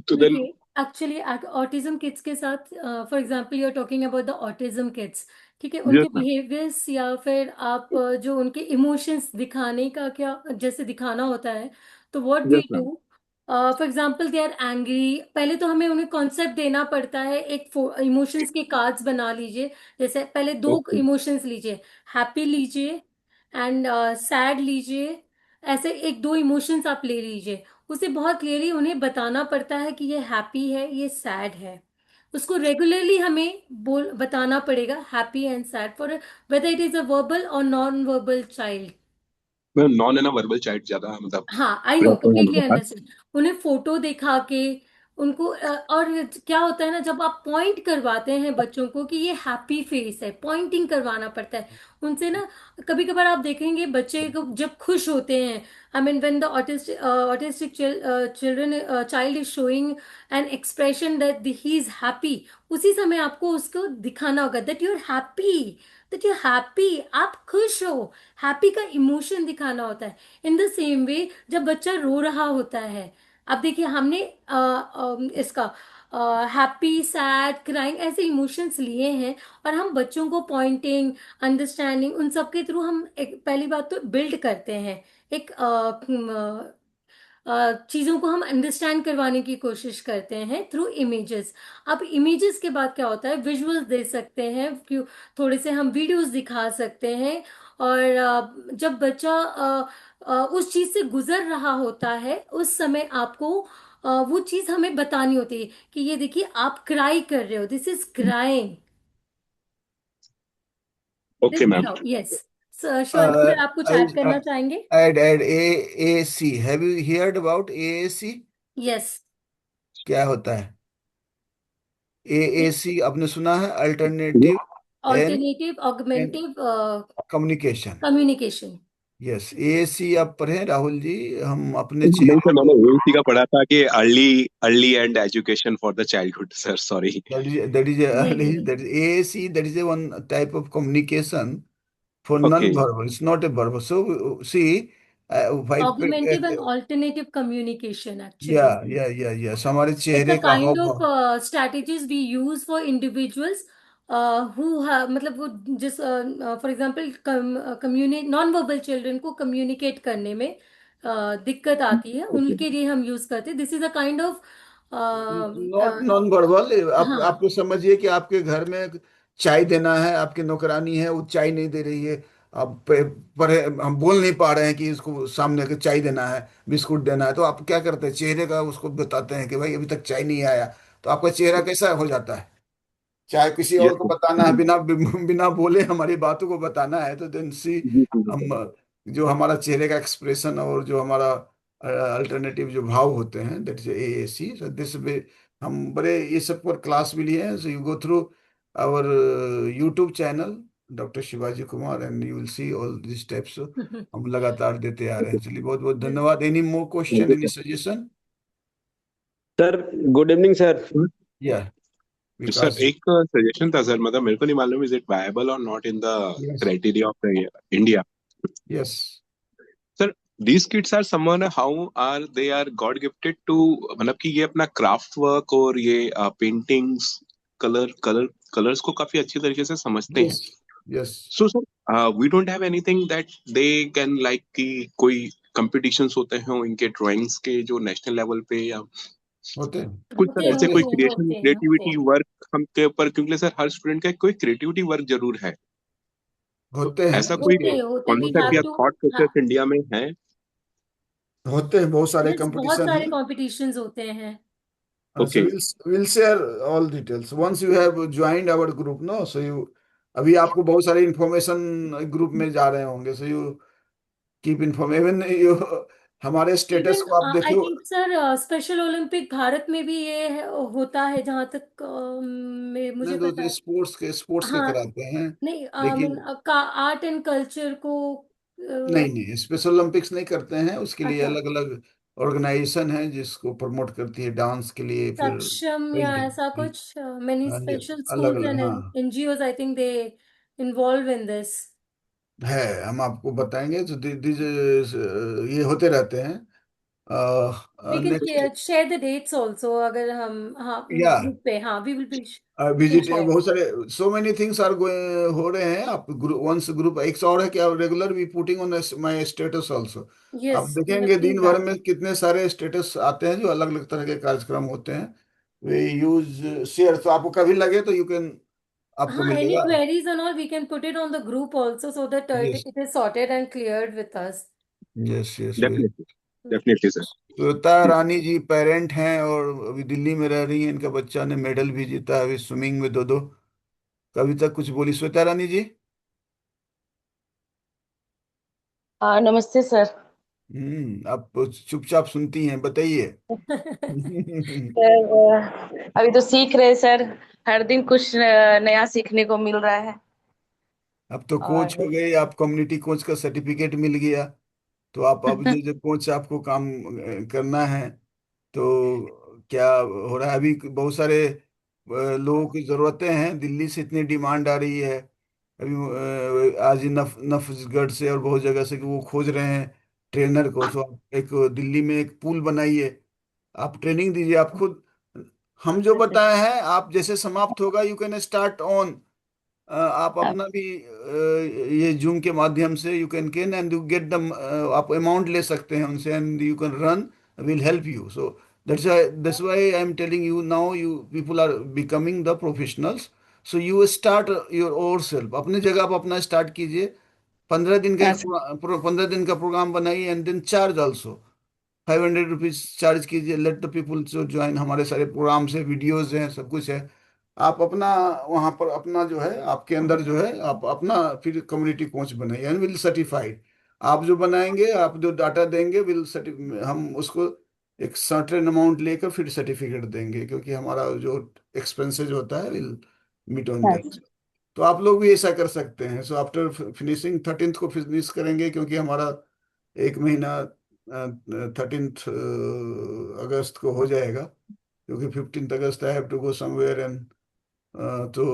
तो देन देखिए एक्चुअली ऑटिज्म किड्स के साथ, for example you are talking about the autism kids, ठीक है, यस उनके मैम। बिहेवियर्स या फिर आप जो उनके इमोशंस दिखाने का क्या जैसे दिखाना होता है, तो what we yes do, ma'am. For example they are angry, पहले तो हमें उन्हें कॉन्सेप्ट देना पड़ता है, एक इमोशंस के कार्ड्स बना लीजिए, जैसे पहले दो ओके इमोशंस लीजिए, हैप्पी लीजिए एंड सैड लीजिए, ऐसे एक दो इमोशंस आप ले लीजिए, उसे बहुत क्लियरली उन्हें बताना पड़ता है कि ये हैप्पी है, ये सैड है, उसको रेगुलरली हमें बोल बताना पड़ेगा, happy and sad, for whether it is a verbal or non verbal child. Ma'am, non है ना वर्बल चाइल्ड ज्यादा मतलब हाँ, आई नो, रहते हैं कम्प्लीटली उनके पास। अंडरस्टैंड। उन्हें फोटो दिखा के उनको और क्या होता है ना, जब आप पॉइंट करवाते हैं बच्चों को कि ये हैप्पी फेस है, पॉइंटिंग करवाना पड़ता है उनसे ना। कभी कभार आप देखेंगे बच्चे को जब खुश होते हैं, I mean when the autistic children child is showing an expression that he is happy, उसी समय आपको उसको दिखाना होगा that you are happy, that you are happy, आप खुश हो, हैप्पी का इमोशन दिखाना होता है। इन द सेम वे जब बच्चा रो रहा होता है, अब देखिए हमने इसका हैप्पी सैड क्राइंग ऐसे इमोशंस लिए हैं, और हम बच्चों को पॉइंटिंग अंडरस्टैंडिंग उन सब के थ्रू हम पहली बात तो बिल्ड करते हैं, एक चीजों को हम अंडरस्टैंड करवाने की कोशिश करते हैं थ्रू इमेजेस। अब इमेजेस के बाद क्या होता है, विजुअल्स दे सकते हैं, क्यों, थोड़े से हम वीडियोस दिखा सकते हैं, और जब बच्चा उस चीज से गुजर रहा होता है उस समय आपको वो चीज हमें बतानी होती है कि ये देखिए आप क्राई कर रहे हो, this is crying, okay this is ma'am. How, yes. Sure, Uh, अगर आप कुछ ऐड I करना चाहेंगे। add AAC. Have you heard about AAC? Yes, क्या होता है AAC? आपने सुना है? Alternative and alternative and augmentative communication. Communication. Yes, AAC आप पढ़े राहुल जी? हम अपने नहीं चेहरे सर, मैंने को, एएसी का पढ़ा था कि early early and education for the childhood sir, sorry. नहीं नहीं नहीं। that is AAC, that is a one type of communication for okay. non-verbal. It's not a verbal. So see, five, augmentative and alternative communication yeah actually, yeah yes, हमारे it's a चेहरे का हाव kind of भाव। strategies we use for individuals who have, मतलब वो जिस for example कम्युनिक non verbal children को communicate करने में दिक्कत आती है, ओके। उनके लिए हम यूज करते हैं, this is a kind of not non verbal. हाँ, आपको समझिए कि आपके घर में चाय देना है, आपकी नौकरानी है, वो चाय नहीं दे रही है। आप पर हम बोल नहीं पा रहे हैं कि इसको सामने के चाय देना है, बिस्कुट देना है, तो आप क्या करते हैं? चेहरे का उसको बताते हैं कि भाई अभी तक चाय नहीं आया। तो आपका चेहरा कैसा हो जाता है? चाहे किसी और यस को सर। बताना है, बिना बिना बोले हमारी बातों को बताना है, तो देन सी जी जी हम, सर। जो हमारा चेहरे का एक्सप्रेशन और जो हमारा अल्टरनेटिव जो भाव होते हैं, that is AAC। So this way हम बड़े ये सब पर क्लास भी लिए हैं। So you go through our YouTube channel doctor Shivaji Kumar and you will see all this types. हम लगातार देते आ रहे हैं। चलिए, बहुत बहुत धन्यवाद। Any more thank question, you any sir. Suggestion? Sir, good evening sir. या सर विकास जी। एक सजेशन था सर, मतलब मेरे को नहीं मालूम इज इट वायबल और not in the yes criteria of the India. Yes. Sir these kids are someone, how are they are god gifted to, मतलब कि ये अपना क्राफ्ट वर्क और ये पेंटिंग्स, कलर्स को काफी अच्छी तरीके से समझते हैं। Yes yes. So sir we don't have anything that they can like कि कोई कंपटीशंस होते हैं इनके ड्राइंग्स के जो नेशनल लेवल पे, या होते हैं कुछ होते सर हैं ऐसे होते कोई हैं। होते हैं क्रिएशन होते हैं होते क्रिएटिविटी हैं। वर्क हम के ऊपर, क्योंकि सर हर स्टूडेंट का कोई क्रिएटिविटी वर्क जरूर है। तो होते हैं ऐसा कोई होते हैं होते हैं, वी कॉन्सेप्ट हैव या टू। थॉट हाँ, प्रोसेस इंडिया में है? होते हैं, बहुत सारे यस, बहुत कंपटीशन सारे हैं। कॉम्पिटिशन्स होते हैं। So okay. we'll share all details once you have joined our group, no? So you, अभी आपको बहुत सारे इंफॉर्मेशन ग्रुप में जा रहे होंगे। So you keep inform, even you हमारे स्टेटस इवन को आप आई देखो। Think sir special Olympic Bharat में भी ये होता है, जहाँ तक मुझे नहीं पता तो है। स्पोर्ट्स के हाँ, कराते हैं, नहीं, लेकिन का आर्ट एंड कल्चर को नहीं नहीं, स्पेशल ओलंपिक्स नहीं करते हैं। उसके लिए अच्छा, अलग अलग ऑर्गेनाइजेशन है जिसको प्रमोट करती है, डांस के लिए, फिर सक्षम या ऐसा पेंटिंग। कुछ, मेनी हाँ जी, स्पेशल अलग स्कूल्स अलग, एंड हाँ NGOs I think they involve in this. है। हम आपको बताएंगे। तो ये होते रहते हैं। We next, can share the dates also, अगर हम, हाँ, या ग्रुप पे, हाँ, we will be visit, share. बहुत सारे, सो मेनी थिंग्स आर हो रहे हैं। आप ग्रुप, वंस ग्रुप, एक और है कि आप रेगुलर भी putting on my status also. आप यस, वी विल देखेंगे डू दिन भर दैट। में कितने सारे स्टेटस आते हैं जो अलग अलग तरह के कार्यक्रम होते हैं। वे यूज शेयर, तो आपको कभी लगे तो यू कैन, आपको हाँ, एनी मिलेगा। Queries and all we can put it on the group also, so that yes, it is sorted and cleared with us. Yes, yes, very. Definitely, definitely sir. Shweta Rani ji parent हैं और अभी दिल्ली में रह रही हैं। इनका बच्चा ने मेडल भी जीता है अभी स्विमिंग में, दो दो। कभी तक कुछ बोली श्वेता रानी जी? हाँ, नमस्ते सर। आप चुपचाप सुनती हैं, बताइए। सर, अभी तो सीख रहे हैं सर। हर दिन कुछ नया सीखने को मिल रहा है। अब तो कोच हो और गए आप, कम्युनिटी कोच का सर्टिफिकेट मिल गया। तो आप अब जो जो कोच आपको काम करना है, तो क्या हो रहा है अभी? बहुत सारे लोगों की जरूरतें हैं, दिल्ली से इतनी डिमांड आ रही है अभी। आज ही नफजगढ़ से और बहुत जगह से कि वो खोज रहे हैं ट्रेनर को। तो आप एक दिल्ली में एक पूल बनाइए, आप ट्रेनिंग दीजिए। आप खुद, हम जो बताए हैं, आप जैसे समाप्त होगा यू कैन स्टार्ट ऑन। आप अपना भी ये जूम के माध्यम से you can and you get the, आप अमाउंट ले सकते हैं उनसे and you can run, will help you. So that's why I am telling you now, you people are becoming the professionals. So you start your over self, अपने जगह आप अपना start कीजिए। 15 दिन का हाँ एक सर। 15 दिन का प्रोग्राम बनाइए and then charge also. ₹500 charge कीजिए। लेट द पीपुल जो ज्वाइन, हमारे सारे प्रोग्राम्स है, वीडियोस हैं, सब कुछ है। आप अपना वहाँ पर अपना जो है, आपके अंदर जो है, आप अपना फिर कम्युनिटी कोच बनाइए एंड विल सर्टिफाइड। आप जो बनाएंगे, आप जो डाटा देंगे, हम उसको एक सर्टेन अमाउंट लेकर फिर सर्टिफिकेट देंगे, क्योंकि हमारा जो एक्सपेंसेज होता है विल मीट ऑन हाँ दैट। तो आप लोग भी ऐसा कर सकते हैं। सो आफ्टर फिनिशिंग 13th को फिनिश करेंगे, क्योंकि हमारा एक महीना 13th अगस्त को हो जाएगा, क्योंकि 15th अगस्त I have to go somewhere and, तो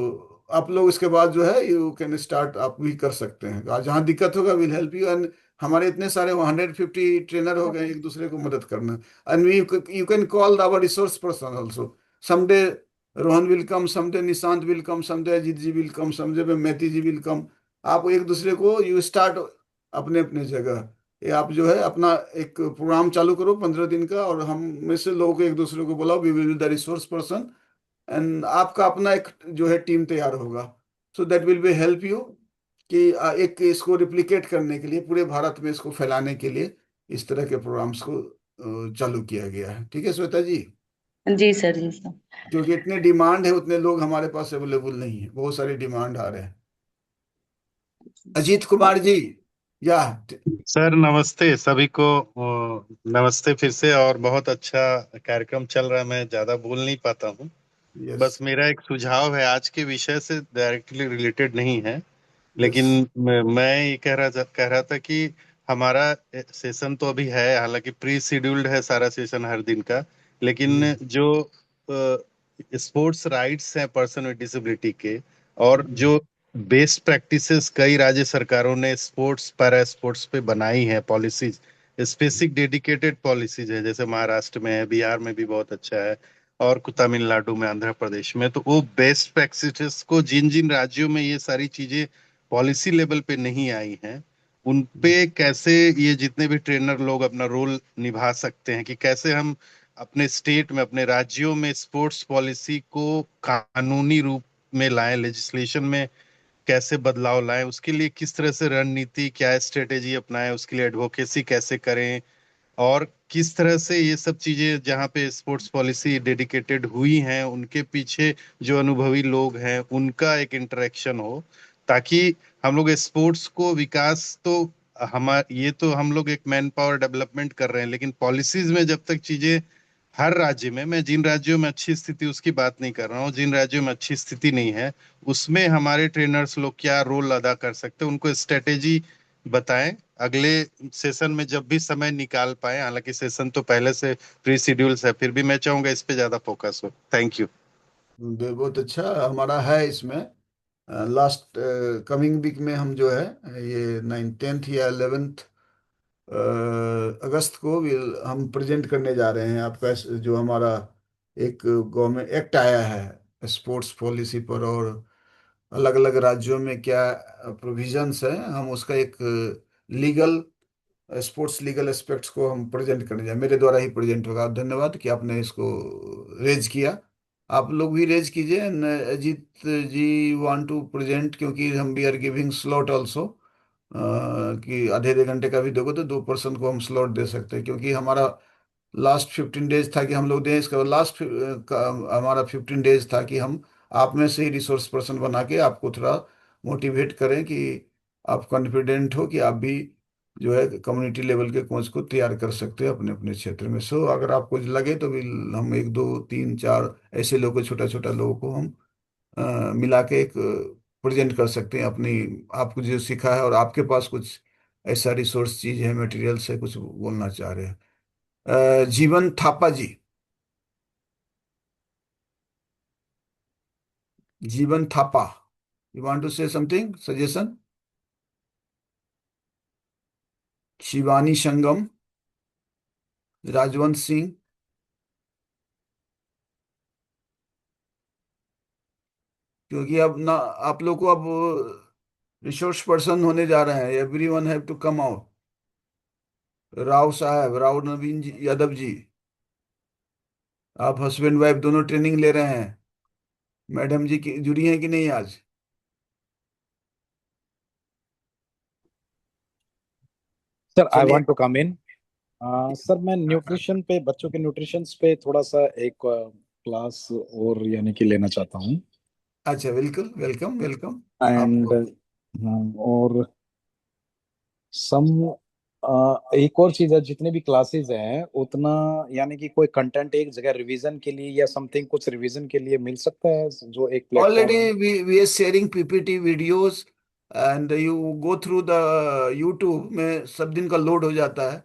आप लोग इसके बाद जो है यू कैन स्टार्ट, आप भी कर सकते हैं। जहाँ दिक्कत होगा विल हेल्प यू। एंड हमारे इतने सारे 150 ट्रेनर हो गए, एक दूसरे को मदद करना। And you can call our resource person also. Someday Rohan will come, someday Nishant will come, someday Ajit ji will come, someday Maiti ji will come. आप एक दूसरे को, यू स्टार्ट अपने अपने जगह। ये आप जो है अपना एक प्रोग्राम चालू करो 15 दिन का, और हम में से लोगों को एक दूसरे को बुलाओ, we will the resource person. And आपका अपना एक जो है टीम तैयार होगा। So that will be help you कि एक इसको रिप्लिकेट करने के लिए, पूरे भारत में इसको फैलाने के लिए इस तरह के प्रोग्राम्स को चालू किया गया है। ठीक है श्वेता जी? जी सर, जी सर। क्योंकि इतने डिमांड है, उतने लोग हमारे पास अवेलेबल नहीं है, बहुत सारी डिमांड आ रहे हैं। अजीत कुमार जी, या? सर नमस्ते सभी को। नमस्ते फिर से। और बहुत अच्छा कार्यक्रम चल रहा है, मैं ज्यादा बोल नहीं पाता हूँ। यस, बस मेरा एक सुझाव है, आज के विषय से डायरेक्टली रिलेटेड नहीं है, लेकिन यस। मैं ये कह रहा था कि हमारा सेशन तो अभी है, हालांकि प्री शेड्यूल्ड है सारा सेशन हर दिन का, लेकिन जो स्पोर्ट्स राइट्स हैं पर्सन विद डिसेबिलिटी के, और जो बेस्ट प्रैक्टिसेस कई राज्य सरकारों ने स्पोर्ट्स पैरा स्पोर्ट्स पे बनाई हैं पॉलिसीज, स्पेसिफिक डेडिकेटेड पॉलिसीज है, जैसे महाराष्ट्र में है, बिहार में भी बहुत अच्छा है, और तमिलनाडु में, आंध्र प्रदेश में। तो वो बेस्ट प्रैक्टिसेस को जिन जिन राज्यों में ये सारी चीजें पॉलिसी लेवल पे नहीं आई हैं, उन पे कैसे ये जितने भी ट्रेनर लोग अपना रोल निभा सकते हैं, कि कैसे हम अपने स्टेट में, अपने राज्यों में स्पोर्ट्स पॉलिसी को कानूनी रूप में लाएं, लेजिस्लेशन में कैसे बदलाव लाएं, उसके लिए किस तरह से रणनीति, क्या स्ट्रेटेजी अपनाएं, उसके लिए एडवोकेसी कैसे करें, और किस तरह से ये सब चीजें जहाँ पे स्पोर्ट्स पॉलिसी डेडिकेटेड हुई हैं उनके पीछे जो अनुभवी लोग हैं उनका एक इंटरेक्शन हो, ताकि हम लोग स्पोर्ट्स को विकास तो ये तो हम लोग एक मैन पावर डेवलपमेंट कर रहे हैं, लेकिन पॉलिसीज में जब तक चीजें हर राज्य में, मैं जिन राज्यों में अच्छी स्थिति उसकी बात नहीं कर रहा हूँ, जिन राज्यों में अच्छी स्थिति नहीं है उसमें हमारे ट्रेनर्स लोग क्या रोल अदा कर सकते हैं, उनको स्ट्रेटेजी बताएं अगले सेशन में जब भी समय निकाल पाए। हालांकि सेशन तो पहले से प्री शेड्यूल्स है, फिर भी मैं चाहूंगा इस पे ज्यादा फोकस हो। Thank you. बहुत अच्छा हमारा है इसमें। लास्ट कमिंग वीक में हम जो है ये 9th 10th या 11th अगस्त को हम प्रेजेंट करने जा रहे हैं आपका जो हमारा एक गवर्नमेंट एक्ट आया है स्पोर्ट्स पॉलिसी पर, और अलग अलग राज्यों में क्या प्रोविजंस है, हम उसका एक लीगल स्पोर्ट्स लीगल एस्पेक्ट्स को हम प्रेजेंट करने जाए, मेरे द्वारा ही प्रेजेंट होगा। धन्यवाद कि आपने इसको रेज किया। आप लोग भी रेज कीजिए। Ajit ji want to present, क्योंकि हम we are giving slot also, कि आधे आधे घंटे का भी दोगे तो 2 पर्सन को हम स्लॉट दे सकते हैं, क्योंकि हमारा लास्ट 15 डेज था कि हम लोग दें। इसका लास्ट हमारा 15 डेज था कि हम आप में से ही रिसोर्स पर्सन बना के आपको थोड़ा मोटिवेट करें कि आप कॉन्फिडेंट हो कि आप भी जो है कम्युनिटी लेवल के कोच को तैयार कर सकते हैं अपने अपने क्षेत्र में। सो अगर आपको लगे तो भी हम 1 2 3 4 ऐसे लोगों, छोटा छोटा लोगों को हम मिला के एक प्रेजेंट कर सकते हैं अपनी, आपको जो सीखा है, और आपके पास कुछ ऐसा रिसोर्स चीज है, मटेरियल्स है, कुछ बोलना चाह रहे हैं। जीवन Thapa ji, Jeevan Thapa, you want to say something, suggestion? Shivani Sangam, Rajwant Singh, क्योंकि अब ना आप लोग को अब रिसोर्स पर्सन होने जा रहे हैं, everyone have to come out. Rao साहब, राव नवीन जी, यादव जी, आप हस्बैंड वाइफ दोनों ट्रेनिंग ले रहे हैं। मैडम जी की जुड़ी हैं कि नहीं आज? सर आई चलिए। Want to come in. Sir मैं न्यूट्रिशन पे, बच्चों के न्यूट्रिशन पे थोड़ा सा एक क्लास और यानी कि लेना चाहता हूँ। अच्छा, बिल्कुल, वेलकम वेलकम। एंड आपको और सम एक और चीज है, जितने भी क्लासेस हैं उतना यानी कि कोई कंटेंट एक जगह रिवीजन के लिए या समथिंग कुछ रिवीजन के लिए मिल सकता है जो एक प्लेटफॉर्म ऑलरेडी है। We are sharing PPT videos, and you go through the YouTube में, सब दिन का लोड हो जाता है,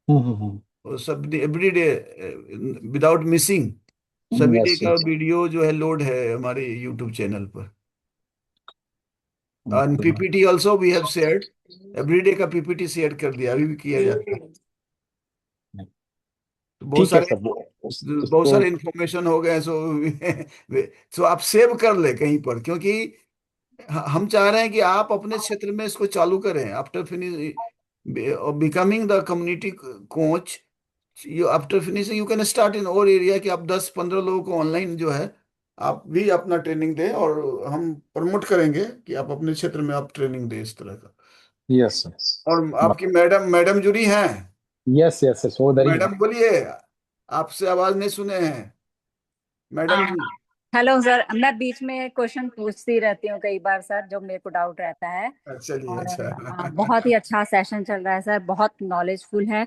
और सब एवरी डे विदाउट मिसिंग, सभी डे यस का यस। वीडियो जो है लोड है हमारे यूट्यूब चैनल पर। और okay. PPT also we have shared, every day का पीपीटी शेयर कर दिया, अभी भी किया जाता है। तो बहुत ठीक है सारे सर, बहुत तो सारे इंफॉर्मेशन हो गए। सो आप सेव कर ले कहीं पर, क्योंकि हम चाह रहे हैं कि आप अपने क्षेत्र में इसको चालू करें। After finish becoming the community coach, you after finishing you can start in और एरिया, कि आप 10 15 लोगों को ऑनलाइन जो है आप भी अपना ट्रेनिंग दें, और हम प्रमोट करेंगे कि आप अपने क्षेत्र में आप ट्रेनिंग दें इस तरह का। यस और सर। आपकी मैडम मैडम जुड़ी हैं? यस यस यस, वो उधर ही है। मैडम बोलिए, आपसे आवाज नहीं सुने हैं मैडम जी। हेलो सर, मैं बीच में क्वेश्चन पूछती रहती हूँ कई बार सर, जो मेरे को डाउट रहता है। चलिए, और अच्छा। बहुत ही अच्छा सेशन चल रहा है सर, बहुत नॉलेजफुल है।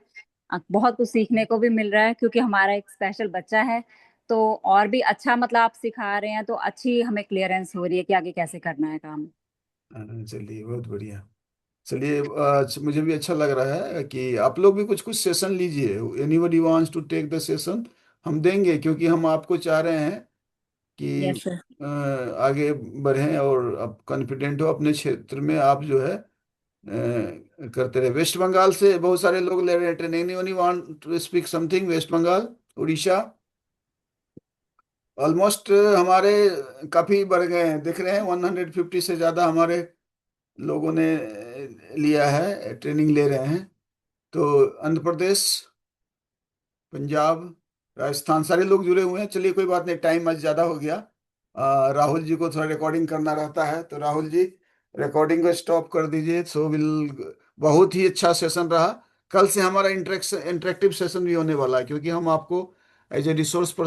बहुत कुछ सीखने को भी मिल रहा है, क्योंकि हमारा एक स्पेशल बच्चा है। तो और भी अच्छा, मतलब आप सिखा रहे हैं तो अच्छी हमें क्लियरेंस हो रही है कि आगे कैसे करना है काम। चलिए, बहुत बढ़िया। चलिए, मुझे भी अच्छा लग रहा है कि आप लोग भी कुछ कुछ सेशन लीजिए। Anybody wants to take the session, हम देंगे, क्योंकि हम आपको चाह रहे हैं कि यस सर। आगे बढ़ें, और आप कॉन्फिडेंट हो अपने क्षेत्र में, आप जो है करते रहे। वेस्ट बंगाल से बहुत सारे लोग ले रहे हैं training. Anybody want to speak something? West Bengal, Orissa, almost हमारे काफी बढ़ गए हैं, दिख रहे हैं 150 से ज्यादा हमारे लोगों ने लिया है, ट्रेनिंग ले रहे हैं। तो आंध्र प्रदेश, पंजाब, राजस्थान, सारे लोग जुड़े हुए हैं। चलिए, कोई बात नहीं, टाइम आज ज़्यादा हो गया। राहुल जी को थोड़ा रिकॉर्डिंग करना रहता है, तो राहुल जी रिकॉर्डिंग को स्टॉप कर दीजिए। सो विल, बहुत ही अच्छा सेशन रहा। कल से हमारा इंटरेक्टिव सेशन भी होने वाला है, क्योंकि हम आपको एज ए रिसोर्स